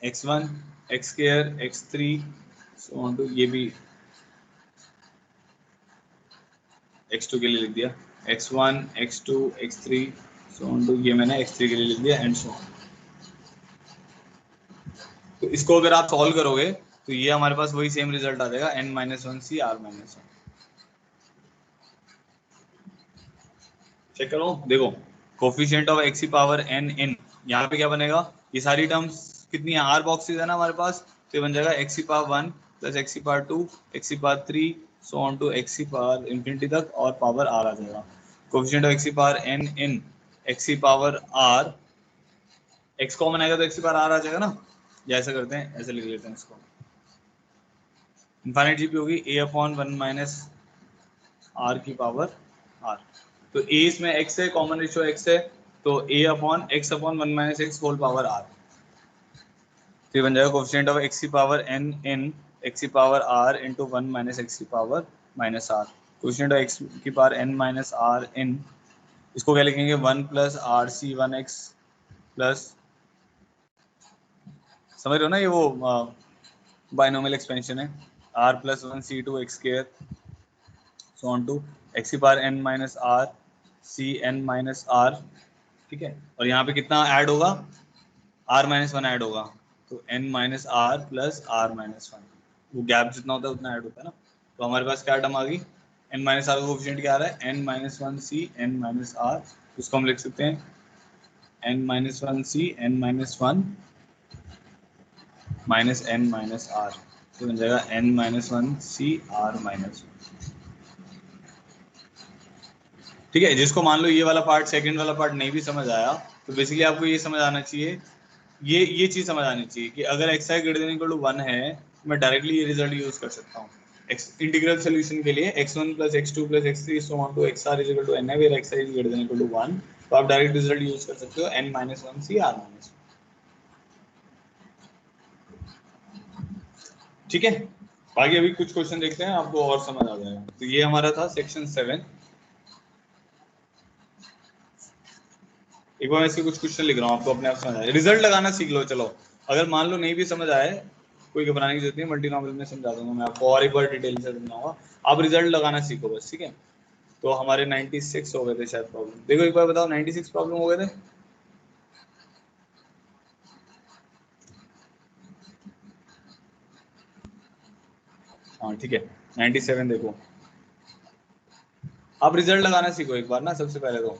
[SPEAKER 1] x1 x square x3 so on to, ये भी x2 के लिए लिख दिया, x1 x2 x3 so on to, ये मैंने x3 के लिए लिख दिया, एंड सो ऑन। तो इसको अगर आप सॉल्व करोगे तो ये हमारे पास वही सेम रिजल्ट आ जाएगा, n-1 c r-1। चेक करो, देखो कोफिशिएंट ऑफ x की पावर n इन, यहाँ पे क्या बनेगा, ये सारी टर्म्स कितनी है, r बॉक्सेस है ना हमारे पास, तो ये बन जाएगा x की पावर 1 प्लस x की पावर 2 x की power 3 so on to x की पावर इनफिनिटी तक, और पावर r आ जाएगा। कोफिशिएंट ऑफ x की पावर n इन x की पावर r, x कॉमन आएगा तो x की पावर r आ जाएगा ना, या ऐसा करते हैं, ऐसे लिख लेते हैं इसको, इनफाइनाइट जीपी होगी a अपॉन 1 माइनस r की पावर r। तो a इसमें x है, कॉमन रेशियो x है, तो a upon x upon 1 minus x whole power r। तो ये बन जाएगा कोफिशिएंट ऑफ x की पावर n इन x की power r into 1 minus x की power minus r। Coefficient of x की power n minus r in, इसको क्या लिखेंगे, 1 plus r c 1x plus समझ रहे हो ना, ये वो बाइनोमियल एक्सपेंशन है, r+1c2x² so on to x की power n minus r cn minus r, ठीक है। और यहाँ पे कितना ऐड होगा, r-1 ऐड होगा, तो n minus r plus r-1, वो गैप जितना होता है उतना ऐड होता है ना। तो हमारे पास क्या टर्म आ गई, n माइनस r का कोएफिशिएंट क्या आ रहा है, n-1c n माइनस r, उसको हम लिख सकते हैं n-1c n minus 1 minus n minus r, तो बन जाएगा n-1c r-1। ठीक है, जिसको मान लो ये वाला पार्ट, सेकंड वाला पार्ट नहीं भी समझ आया, तो बेसिकली आपको ये समझ आना चाहिए, ये चीज समझ आनी चाहिए कि अगर xi greater than equal to 1 है तो मैं डायरेक्टली ये रिजल्ट यूज कर सकता हूँ इंटीग्रल सोल्यूशन के लिए, x1 plus x2 plus x3 so on to xr is equal to n है, where xi is greater than equal to 1, तो आप डायरेक्ट रिजल्ट यूज कर सकते हो n-1c r-1। ठीक है, बाकी अभी कुछ क्वेश्चन देखते हैं, आपको और समझ आ जाएगा। तो ये हमारा था सेक्शन 7। एक बार मैं इसके कुछ क्वेश्चन लिख रहा हूँ, आपको अपने आप समझ आए, रिजल्ट लगाना सीख लो। चलो अगर मान लो नहीं भी समझ आए, कोई घबराने की जरूरत नहीं, मल्टीनॉमिनल में समझा दूंगा मैं आपको, और एक बार डिटेल से समझाऊंगा, आप रिजल्ट लगाना सीखो बस, ठीक है। तो हमारे 96 हो गए थे शायद प्रॉब्लम, देखो एक बार बताओ 96 प्रॉब्लम हो गए थे। हाँ ठीक है, 97 देखो, आप रिजल्ट लगाना सीखो एक बार ना, सबसे पहले तो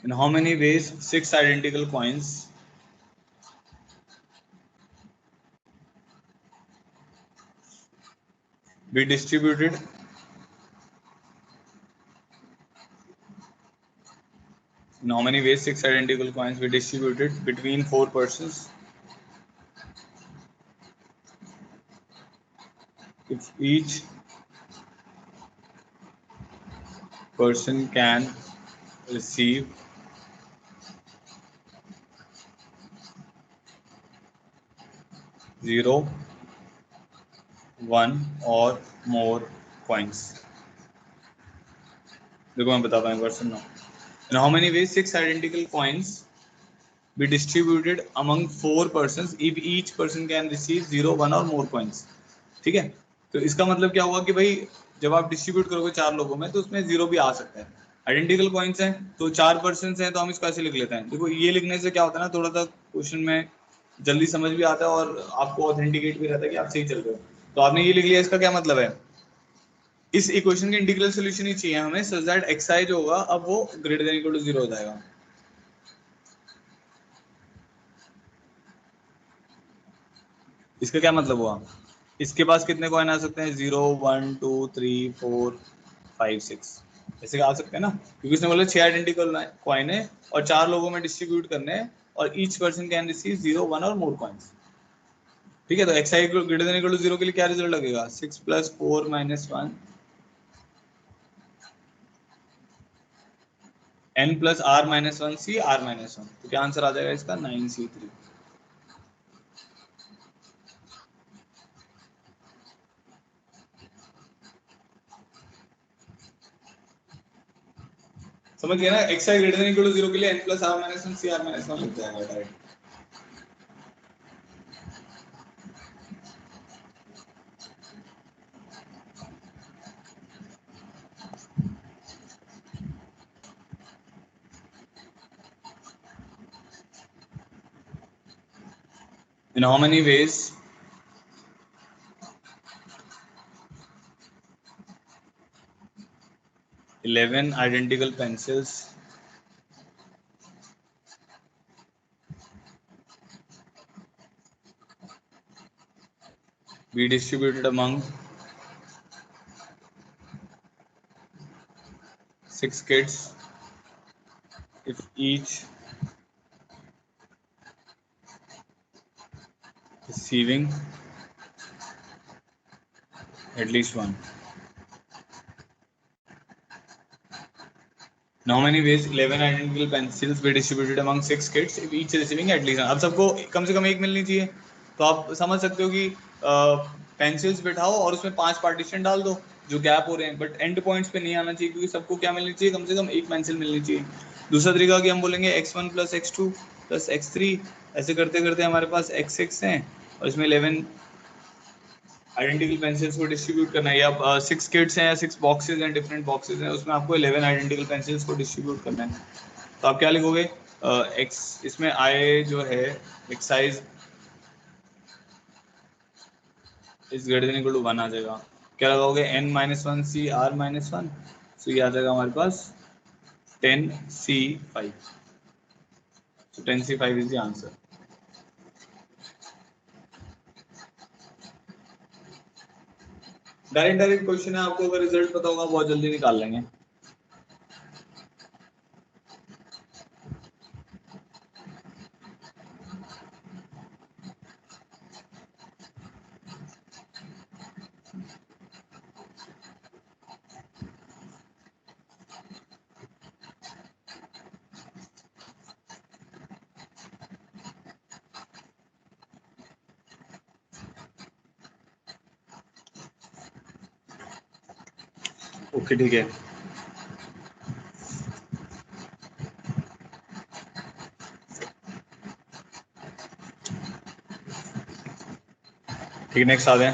[SPEAKER 1] in how many ways 6 identical coins be distributed in how many ways 6 identical coins be distributed between 4 persons if each person can receive 0, 1 or more coins। देखो मैं बताता हूँ, एक बार सुनना। In how many ways 6 identical coins be distributed among 4 persons if each person can receive 0, 1 or more coins। ठीक है, तो इसका मतलब क्या हुआ कि भाई जब आप डिस्ट्रीब्यूट करोगे 4 लोगों में तो उसमें 0 भी आ सकता है। आइडेंटिकल कॉइन्स हैं तो 4 पर्सन हैं, तो हम इसको ऐसे लिख लेते हैं। देखो ये लिखने से क्या होता है ना, थोड़ा सा क्वेश्चन में जल्दी समझ भी आता है और आपको ऑथेंटिकेट भी रहता है कि आप सही चल रहे हो। तो आपने ये लिख लिया, इसका क्या मतलब है, इस इक्वेशन के इंटीग्रल सोल्यूशन ही चाहिए हमें, सो दैट xi जो होगा अब वो ग्रेटर देन इक्वल टू 0 हो जाएगा। इसका क्या मतलब हुआ, इसके पास कितने कॉइन आ सकते हैं, 0, 1, 2, 3, 4, 5, 6 ऐसे आ सकते हैं ना, क्योंकि उसने बोला 6 आइडेंटिकल कॉइन है और 4 लोगों में डिस्ट्रीब्यूट करने हैं और ईच पर्सन कैन रिसीव 0, 1 और मोर कॉइन्स। ठीक है, तो xi greater than equal to 0 के लिए क्या रिजल्ट लगेगा, 6 + 4 - 1 n + r-1c r-1, तो क्या आंसर आ जाएगा इसका, 9c3। समझ गया ना, xi greater than equal to 0 के लिए n + r-1c r-1 लिख जाएगा direct. In how many ways 11 identical pencils be distributed among 6 kids if each receiving at least one। Now many ways 11 identical pencils be distributed among 6 kids if each receiving at least one। अब सबको कम से कम एक मिलनी चाहिए, तो आप समझ सकते हो कि पेंसिल्स बिठाओ और उसमें 5 पार्टीशन डाल दो, जो गैप हो रहे हैं, बट एंड पॉइंट्स पे नहीं आना चाहिए, क्योंकि सबको क्या मिलनी चाहिए, कम से कम एक पेंसिल मिलनी चाहिए। दूसरा तरीका कि हम बोलेंगे x1 + x2 + x3, ऐसे करते करते हमारे पास x6 हैं और इसमें 11 आइडेंटिकल पेंसिल्स को डिस्ट्रीब्यूट करना है, या 6 किड्स हैं या 6 बॉक्सेस हैं, डिफरेंट बॉक्सेस हैं, उसमें आपको 11 आइडेंटिकल पेंसिल्स को डिस्ट्रीब्यूट करना है। तो आप क्या लिखोगे, x इसमें i जो है एक्साइज इस ग्रेटर देन इक्वल टू 1 आ जाएगा। क्या लगाओगे, n-1 c r-1, तो ये आ जाएगा हमारे पास 10c5। so 10c5 is the answer. Direct question है, आपको अगर रिजल्ट पता होगा बहुत जल्दी निकाल लेंगे। ओके ठीक है, ठीक है, नेक्स्ट आ जाए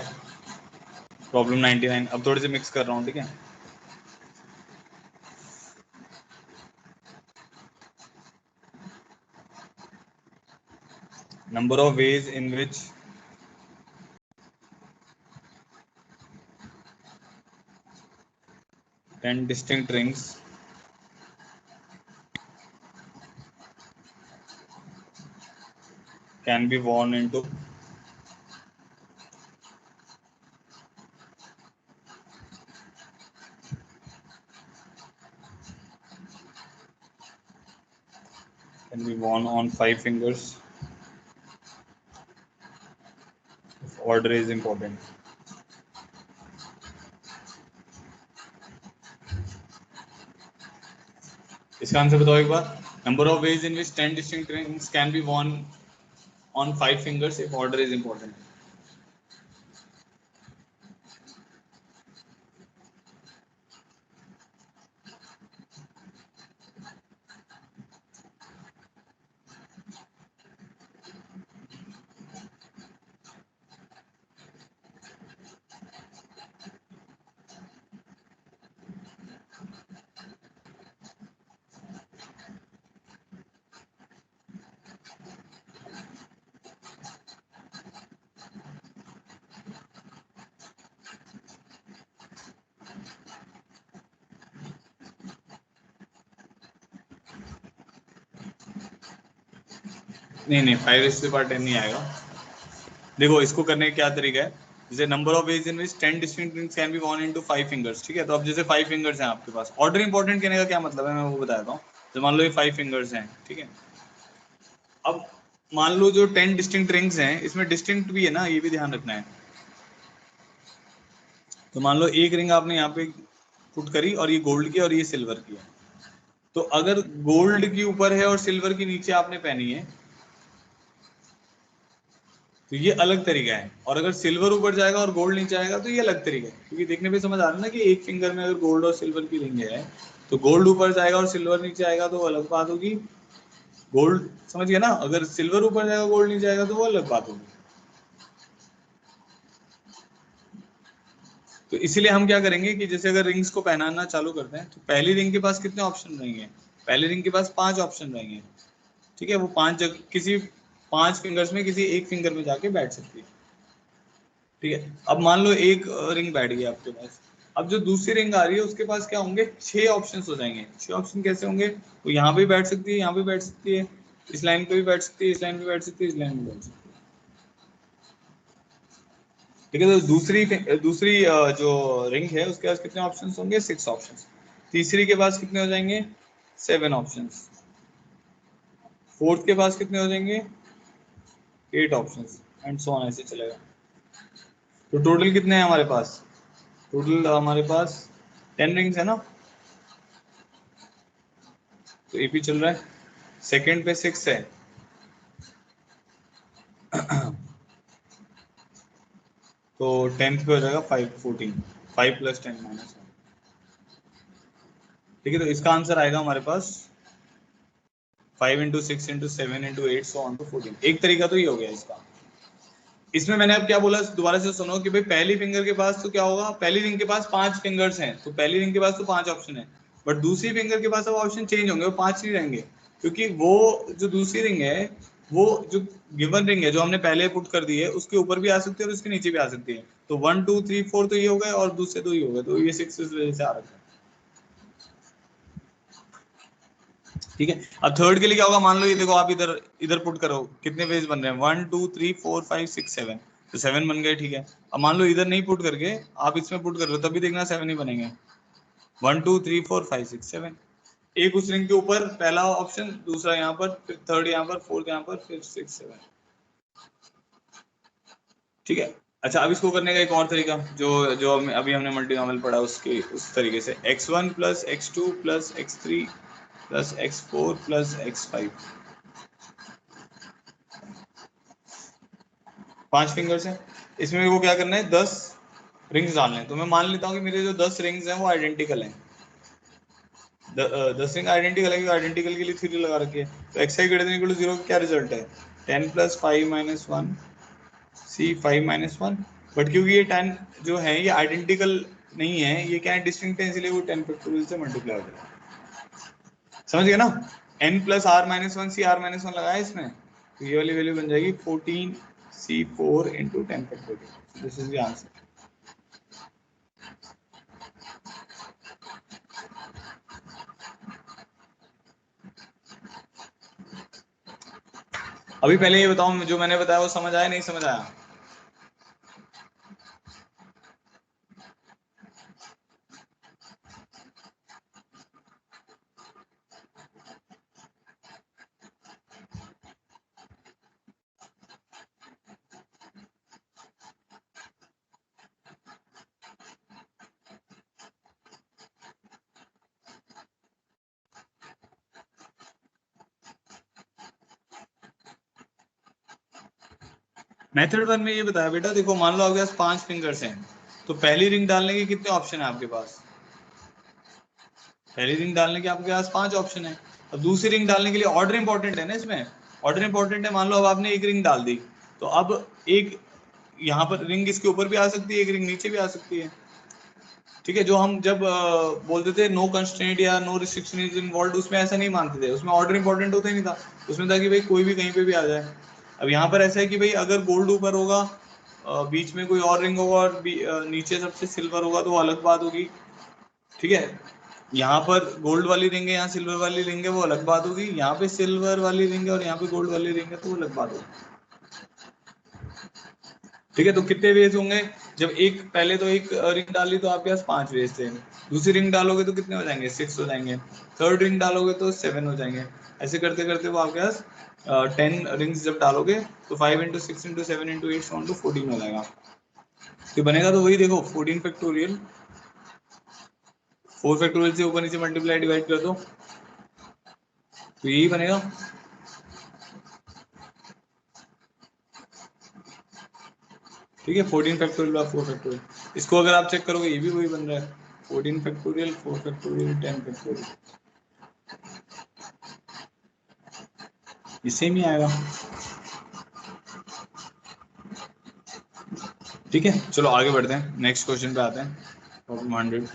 [SPEAKER 1] प्रॉब्लम 99। अब थोड़े से मिक्स कर रहा हूँ, ठीक है। Number of ways in which ten distinct rings can be worn into on 5 fingers if order is important। इसका आंसर बताओ एक बार। Number of ways in which 10 distinct rings can be worn on 5 fingers if order is important। नहीं 5/10 नहीं आएगा। देखो इसको करने का क्या तरीका है, जैसे number of ways in which 10 distinct rings can be worn into 5 fingers, ठीक है। तो अब जैसे 5 फिंगर्स हैं आपके पास, ऑर्डर इंपॉर्टेंट कहने का क्या मतलब है मैं वो बताता हूँ। तो मान लो ये 5 फिंगर्स हैं, ठीक है। अब मान लो जो 10 डिस्टिंक्ट रिंग्स हैं इसमें डिस्टिंक्ट भी है ना, ये भी ध्यान रखना है। तो मान लो एक रिंग आपने यहाँ पे पुट करी और ये गोल्ड की और ये सिल्वर की है। तो अगर गोल्ड की ऊपर है और सिल्वर की नीचे आपने पहनी है तो ये अलग तरीका है, और अगर सिल्वर ऊपर जाएगा और गोल्ड नीचे आएगा तो ये अलग तरीका है। क्योंकि देखने पे समझ आ रहा है ना कि एक फिंगर में अगर गोल्ड और सिल्वर की रिंग है तो गोल्ड ऊपर जाएगा और सिल्वर नीचे आएगा तो वो अलग बात होगी। गोल्ड समझ गया ना, अगर सिल्वर ऊपर जाएगा गोल्ड नीचे आएगा तो वो अलग बात होगी। तो इसीलिए हम क्या करेंगे कि जैसे अगर रिंग्स को पहनाना चालू करते हैं तो पहली रिंग के पास कितने ऑप्शन रहेंगे, पहली रिंग के पास 5 ऑप्शन रहेंगे, ठीक है। वो 5 जगह किसी 5 फिंगर्स में किसी एक फिंगर में जाके बैठ सकती है, ठीक है। अब मान लो एक रिंग बैठ गई आपके पास, अब जो दूसरी रिंग आ रही है उसके पास क्या होंगे, 6 ऑप्शन हो जाएंगे। 6 ऑप्शन कैसे होंगे, वो यहाँ पे बैठ सकती है, यहाँ पे बैठ सकती है, इस लाइन पे भी बैठ सकती है, इस लाइन पे बैठ सकती है, इस लाइन पे बैठ सकती है, ठीक है। तो दूसरी जो रिंग है उसके पास कितने ऑप्शन होंगे, 6 ऑप्शन। तीसरी के पास कितने हो जाएंगे, 7 ऑप्शन। फोर्थ के पास कितने हो जाएंगे, 8 ऑप्शन, एंड सो ऑन, ऐसे चलेगा। तो टोटल कितने हैं हमारे पास, टोटल हमारे पास 10 रिंग्स है ना। तो एपी चल रहा है, सेकंड पे 6 है, तो 10th पे हो जाएगा 5 14। 5 + 10 - 1। ठीक है, तो इसका आंसर आएगा हमारे पास 5 × 6 × 7 × 8 so on to 14। एक तरीका तो ये हो गया इसका। इसमें मैंने अब क्या बोला, दोबारा से सुनो कि भाई पहली फिंगर के पास तो क्या होगा, पहली रिंग के पास 5 फिंगर्स हैं, तो पहली रिंग के पास तो 5 ऑप्शन है, बट दूसरी फिंगर के पास अब ऑप्शन चेंज होंगे, वो 5 नहीं रहेंगे, क्योंकि वो जो दूसरी रिंग है वो जो गिवन रिंग है जो हमने पहले पुट कर दी है उसके ऊपर भी आ सकती है और उसके नीचे भी आ सकती है। तो 1 2 3 4 तो ये हो गए और दूसरे तो ये हो गए, तो ये 6 इस वजह से आ रखा है। ठीक है, अब थर्ड के लिए क्या होगा, मान लो ये देखो आप इधर इधर पुट करो, कितने पेज बन रहे हैं, 1 2 3 4 5 6 7, तो 7 बन गए। ठीक है, अब मान लो इधर नहीं पुट करके आप इसमें पुट कर रहे हो, तभी देखना 7 ही बनेंगे। 1 2 3 4 5 6 7, एक उस रिंग के ऊपर पहला ऑप्शन, दूसरा यहाँ पर, फिर थर्ड यहाँ पर, फोर्थ यहाँ पर, फिर 6 7। ठीक है, अच्छा अब इसको करने का एक और तरीका, जो जो अभी हमने मल्टीनॉमिनल पढ़ा उसके उस तरीके से, x1 + x2 + x3 + x4 + x5, 5 fingers हैं, इसमें मेरे को क्या करना है, 10 रिंग्स डालने हैं। तो मैं मान लेता हूँ कि मेरे जो 10 रिंग्स हैं वो आइडेंटिकल हैं, 10 रिंग आइडेंटिकल है, आइडेंटिकल के लिए थ्री लगा रखी है, तो xi > 0 क्या रिजल्ट है, 10 + 5 - 1 c 5 - 1, बट क्योंकि ये 10 जो है ये आइडेंटिकल नहीं है, ये क्या है, डिस्टिंक्ट है, इसलिए वो 10 फैक्टोरियल से मल्टीप्लाई हो जाएगा। समझ गए ना, n + r - 1 c r - 1 लगाया इसमें, तो ये वाली वैल्यू बन जाएगी 14 c4 × 10 factorial. This is the answer. अभी पहले ये बताओ, जो मैंने बताया वो समझ आया नहीं समझ आया? मेथड 1 में ये बताया बेटा, देखो मान लो आपके पास 5 फिंगर्स हैं, तो पहली रिंग डालने के कितने ऑप्शन है आपके पास, पहली रिंग डालने के आपके पास 5 ऑप्शन है। अब दूसरी रिंग डालने के लिए ऑर्डर इंपॉर्टेंट है ना, इसमें ऑर्डर इंपॉर्टेंट है। मान लो अब आपने एक रिंग डाल दी, तो अब एक यहाँ पर रिंग इसके ऊपर भी आ सकती है, एक रिंग नीचे भी आ सकती है। ठीक है, जो हम जब बोलते थे नो कंस्ट्रेंट या नो रिस्ट्रिक्शन इज इन्वॉल्व, उसमें ऐसा नहीं मानते थे, उसमें ऑर्डर इंपॉर्टेंट होता ही नहीं था, उसमें था कि भाई कोई भी कहीं पे भी आ जाए। अब यहाँ पर ऐसा है कि भाई अगर गोल्ड ऊपर होगा, बीच में कोई और रिंग होगा और नीचे सबसे सिल्वर होगा तो वो अलग बात होगी। ठीक है, यहाँ पर गोल्ड वाली रिंग है, यहाँ सिल्वर वाली रिंग है, वो अलग बात होगी। यहाँ पे सिल्वर वाली रिंग है और यहाँ पे गोल्ड वाली रिंग है, तो वो अलग बात होगी। ठीक है, तो कितने वेज होंगे, जब एक पहले तो एक रिंग डाली तो आपके पास 5 वेज थे, दूसरी रिंग डालोगे तो कितने हो जाएंगे, 6 हो जाएंगे, थर्ड रिंग डालोगे तो 7 हो जाएंगे, ऐसे करते करते वो आपके पास 10 रिंग्स जब डालोगे तो 5 × 6 × 7 × 8 so on to 14 हो जाएगा। तो बनेगा तो वही देखो 14 फैक्टोरियल, 4 फैक्टोरियल से ऊपर नीचे मल्टीप्लाई डिवाइड कर दो तो यही बनेगा। ठीक है, 14 फैक्टोरियल और 4 फैक्टोरियल, इसको अगर आप चेक करोगे ये भी वही बन रहा है, 14 फैक्टोरियल, 4 फैक्टोरियल, 10 फैक्टोरियल, ये सेम ही आएगा। ठीक है, चलो आगे बढ़ते हैं, नेक्स्ट क्वेश्चन पे आते हैं, problem 100।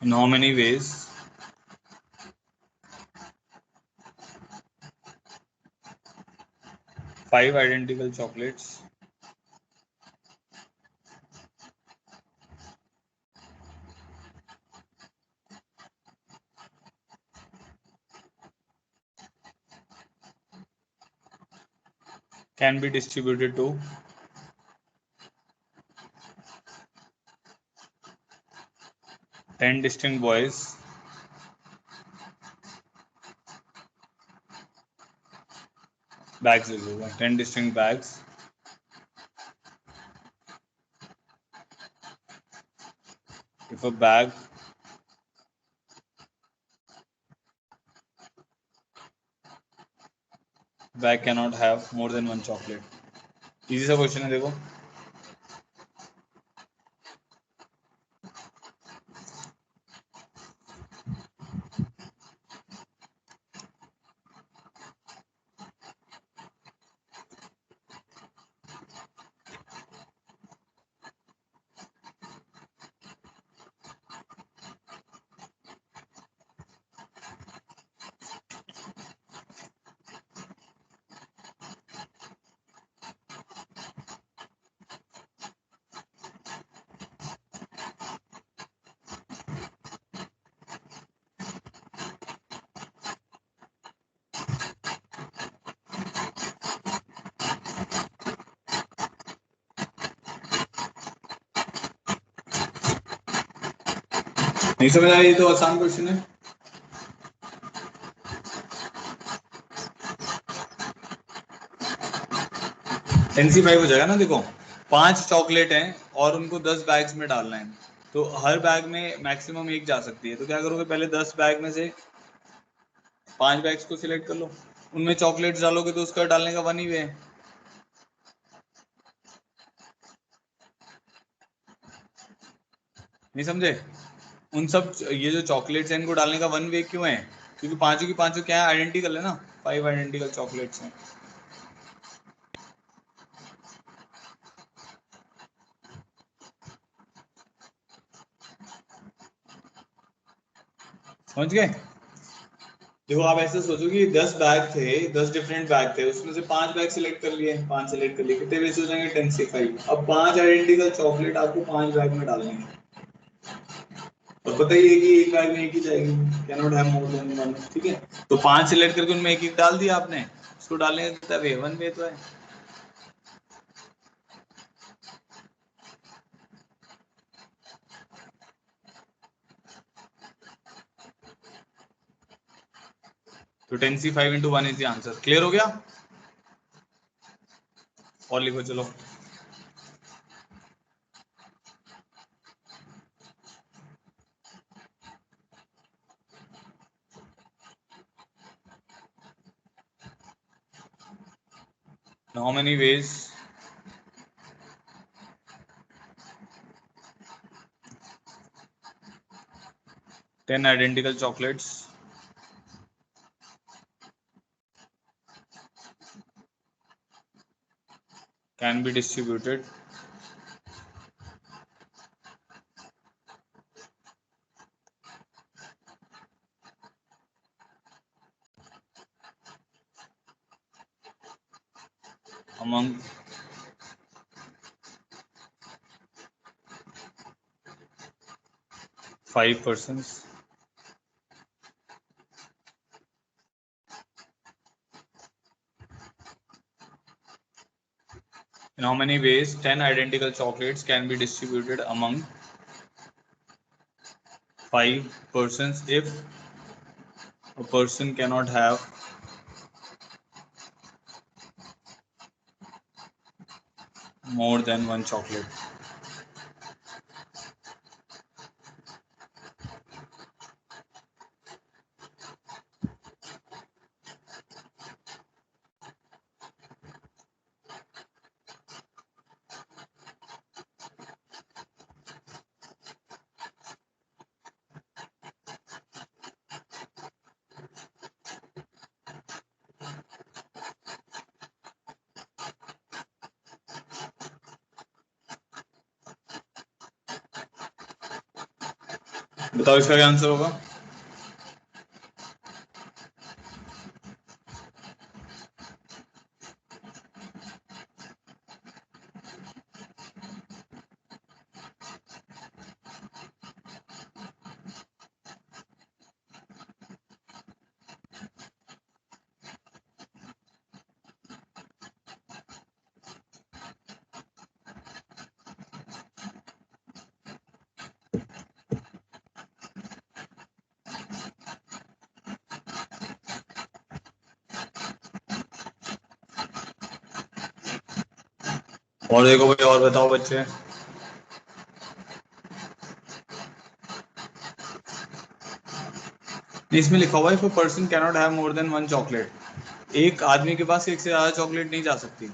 [SPEAKER 1] In how many ways 5 identical chocolates can be distributed to 10 distinct boys bags, 10 distinct bags If a bag cannot have more than one chocolate. Easy सा क्वेश्चन है देखो. नहीं समझ आया, ये तो आसान क्वेश्चन है. NC5 हो जाएगा ना. देखो 5 चॉकलेट हैं और उनको 10 बैग्स में डालना है, तो हर बैग में मैक्सिमम एक जा सकती है. तो क्या करोगे, पहले 10 बैग में से 5 बैग्स को सिलेक्ट कर लो, उनमें चॉकलेट्स डालोगे तो उसका डालने का 1 ही वे है. नहीं समझे? उन सब ये जो चॉकलेट्स हैं इनको डालने का 1 वे क्यों है? क्योंकि पांचों की पांचों क्या है, आइडेंटिकल है ना. 5 आइडेंटिकल चॉकलेट्स हैं. समझ गए? देखो आप ऐसे सोचो कि 10 बैग थे, 10 डिफरेंट बैग थे, उसमें से 5 बैग सिलेक्ट कर लिए, 5 सिलेक्ट कर लिए, कितने वेस्ट हो जाएंगे? 10C5. अब 5 आइडेंटिकल चॉकलेट आपको 5 बैग में डालने हैं. और पता ही है कि एक बैग में एक ही जाएगी, can not have more than one. ठीक है, तो 5 सिलेक्ट करके उनमें एक एक डाल दिया आपने, उसको डालने का कितना वे? 1 वे तो है. तो 10C5 into 1 is the answer. Clear हो गया? और लिखो चलो. How many ways ten identical chocolates can be distributed among 5 persons? In how many ways 10 identical chocolates can be distributed among 5 persons if a person cannot have more than one chocolate? बताओ इसका क्या answer होगा? और देखो भाई, और बताओ बच्चे. इसमें लिखा हुआ है if a person cannot have more than one chocolate, एक आदमी के पास एक से ज्यादा चॉकलेट नहीं जा सकती।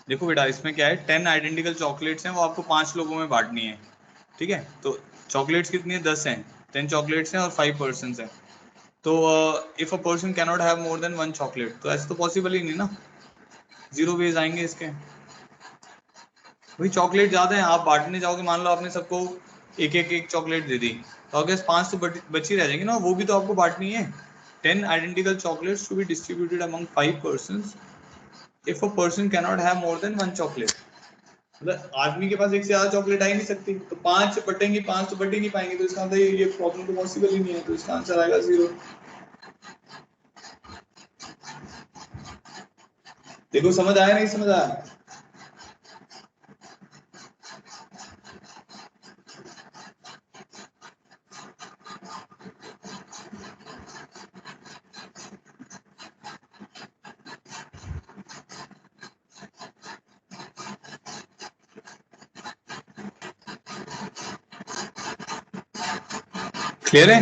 [SPEAKER 1] देखो बेटा इसमें क्या है, 10 आइडेंटिकल चॉकलेट्स हैं, वो आपको 5 लोगों में बांटनी है। ठीक है, तो चॉकलेट्स कितनी है, 10 हैं, 10 चॉकलेट्स हैं और 5 पर्सन हैं। तो if a person cannot have more than one chocolate, तो ऐसे तो पॉसिबल ही नहीं ना, जीरो वेज आएंगे इसके। भाई चॉकलेट ज्यादा है, आप बांटने जाओगे, मान लो आपने सबको एक एक एक चॉकलेट दे दी, तो आपके पास 5 तो बची रह जाएंगी ना, वो भी तो आपको बांटनी है। 10 identical chocolates to be distributed among 5 persons if a person cannot have more than one chocolate. मतलब आदमी के पास एक से ज्यादा चॉकलेट आ ही नहीं सकती, तो 5 बटेंगी, 5 तो बट ही नहीं पाएंगे, तो इसका मतलब ये प्रॉब्लम तो पॉसिबल ही नहीं है, तो इसका आंसर आएगा 0। देखो समझ आया नहीं समझ आया? क्लियर है?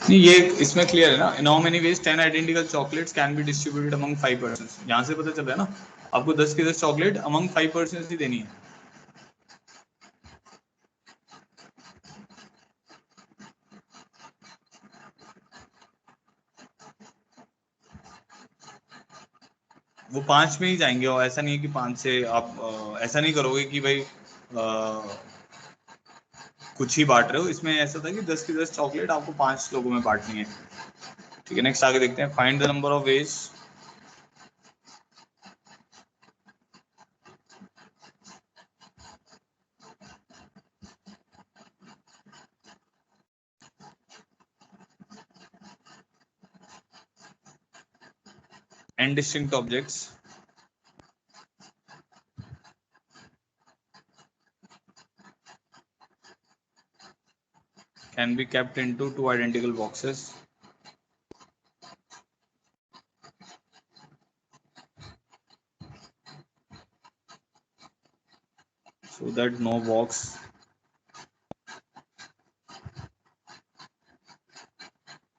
[SPEAKER 1] नहीं ये इसमें क्लियर है ना, in how many ways 10 identical chocolates can be distributed among 5 persons, यहां से पता चल रहा है ना, आपको 10 की 10 चॉकलेट अमंग 5 पर्संस ही देनी है। वो 5 में ही जाएंगे, और ऐसा नहीं है कि 5 से आप ऐसा नहीं करोगे कि भाई कुछ ही बांट रहे हो, इसमें ऐसा था कि 10 की 10 चॉकलेट आपको 5 लोगों में बांटनी है। ठीक है, नेक्स्ट आगे देखते हैं, find the number of veg and distinct objects can be kept into two identical boxes so that no box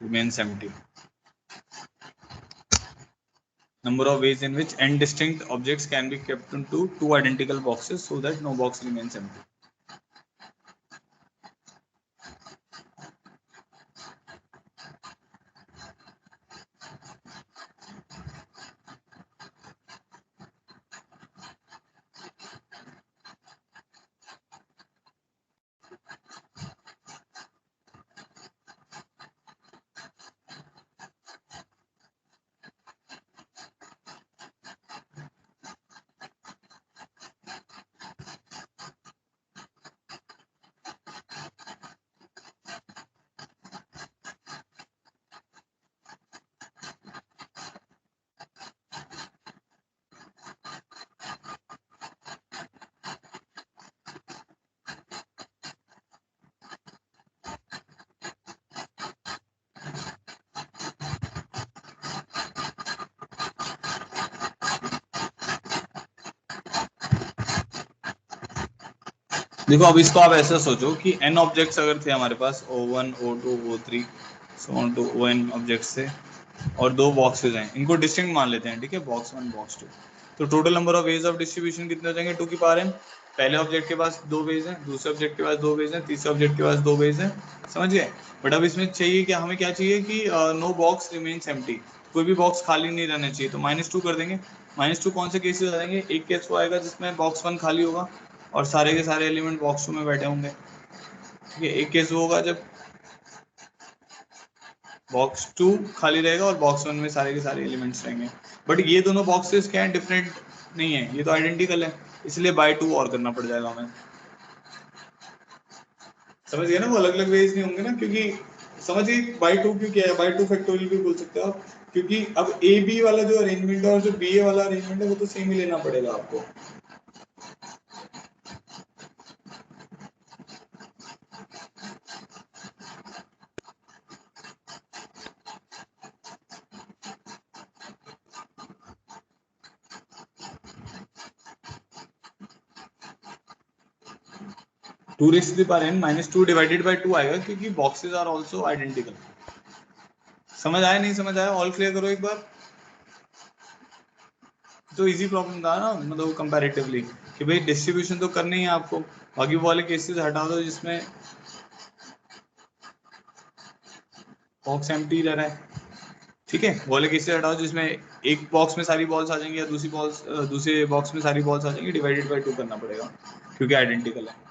[SPEAKER 1] remains empty. Number of ways in which n distinct objects can be kept into two identical boxes so that no box remains empty. देखो अब इसको आप ऐसा सोचो कि n objects अगर थे हमारे पास O1 O2 O3 so on to ON objects थे, और दो बॉक्सेस हैं, इनको डिस्टिंक्ट मान लेते हैं, ठीक है, बॉक्स 1 बॉक्स 2, तो total number of ways of distribution कितने हो जाएंगे, 2 की पावर n। पहले ऑब्जेक्ट के पास 2 वेज हैं, दूसरे ऑब्जेक्ट के पास 2 वेज हैं, तीसरे ऑब्जेक्ट के पास 2 वेज हैं, समझ गए? बट अब इसमें चाहिए कि हमें क्या चाहिए कि नो बॉक्स रिमेन्स एम्प्टी, कोई भी बॉक्स खाली नहीं रहना चाहिए, तो -2 कर देंगे। -2 कौन से केसेस आ जाएंगे, एक केस वो आएगा जिसमें बॉक्स 1 खाली होगा और सारे के सारे एलिमेंट बॉक्स 2 में बैठे होंगे। ठीक है, एक केस वो होगा जब बॉक्स 2 खाली रहेगा और बॉक्स 1 में सारे के सारे एलिमेंट्स रहेंगे। बट ये दोनों बॉक्सेस क्या है, डिफरेंट नहीं है, ये तो आइडेंटिकल है, इसलिए बाय 2 और करना पड़ जाएगा हमें। समझ गए ना, वो अलग अलग वेज नहीं होंगे ना, क्योंकि समझिए बाई 2 क्यों किया है, बाई 2 फैक्टोरियल भी बोल सकते हो आप, क्योंकि अब ए बी वाला जो अरेंजमेंट है और जो बी ए वाला अरेंजमेंट है वो तो सेम ही लेना पड़ेगा आपको। 2 raised to the power n minus 2 divided by 2 आएगा क्योंकि बॉक्सेस आर आल्सो आइडेंटिकल। समझ आया नहीं समझ आया? ऑल क्लियर करो एक बार। तो इजी प्रॉब्लम था ना, मतलब कंपैरेटिवली कि भाई डिस्ट्रीब्यूशन तो करनी है आपको, बाकी वो वाले केसेस हटा दो जिसमें बॉक्स एम्प्टी रह रहा है। ठीक है, वो वाले केसेस हटाओ जिसमें एक बॉक्स में सारी बॉल्स आ जाएंगी या दूसरे बॉक्स में सारी बॉल्स आ जाएंगी, डिवाइडेड बाय 2 करना पड़ेगा क्योंकि आइडेंटिकल है।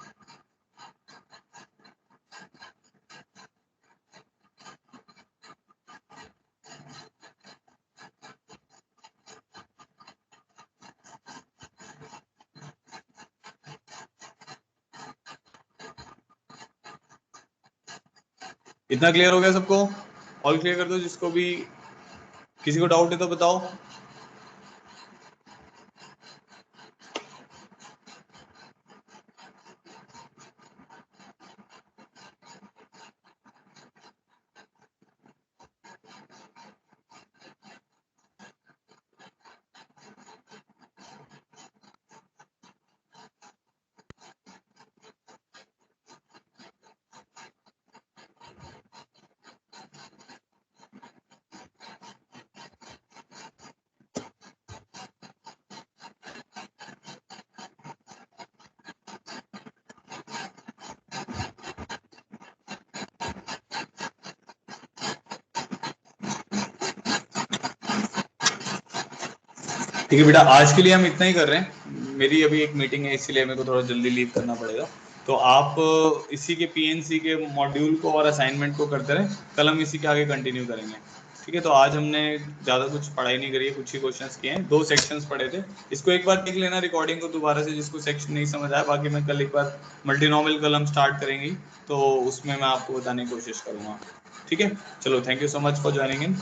[SPEAKER 1] इतना क्लियर हो गया सबको? ऑल क्लियर कर दो, जिसको भी किसी को डाउट है तो बताओ। ठीक है बेटा, आज के लिए हम इतना ही कर रहे हैं। मेरी अभी एक मीटिंग है इसलिए मेरे को थोड़ा जल्दी लीव करना पड़ेगा। तो आप इसी के पीएनसी के मॉड्यूल को और असाइनमेंट को करते रहे, कल हम इसी के आगे कंटिन्यू करेंगे। ठीक है, तो आज हमने ज़्यादा कुछ पढ़ाई नहीं करी है, कुछ ही क्वेश्चंस किए हैं, 2 सेक्शंस पढ़े थे। इसको एक बार देख लेना रिकॉर्डिंग को दोबारा से, जिसको सेक्शन नहीं समझ आया। बाकी मैं कल एक बार मल्टीनॉमियल कल हम स्टार्ट करेंगे, तो उसमें मैं आपको बताने की कोशिश करूँगा। ठीक है, चलो, thank you so much for joining in.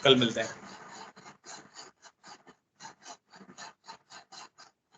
[SPEAKER 1] कल मिलते हैं।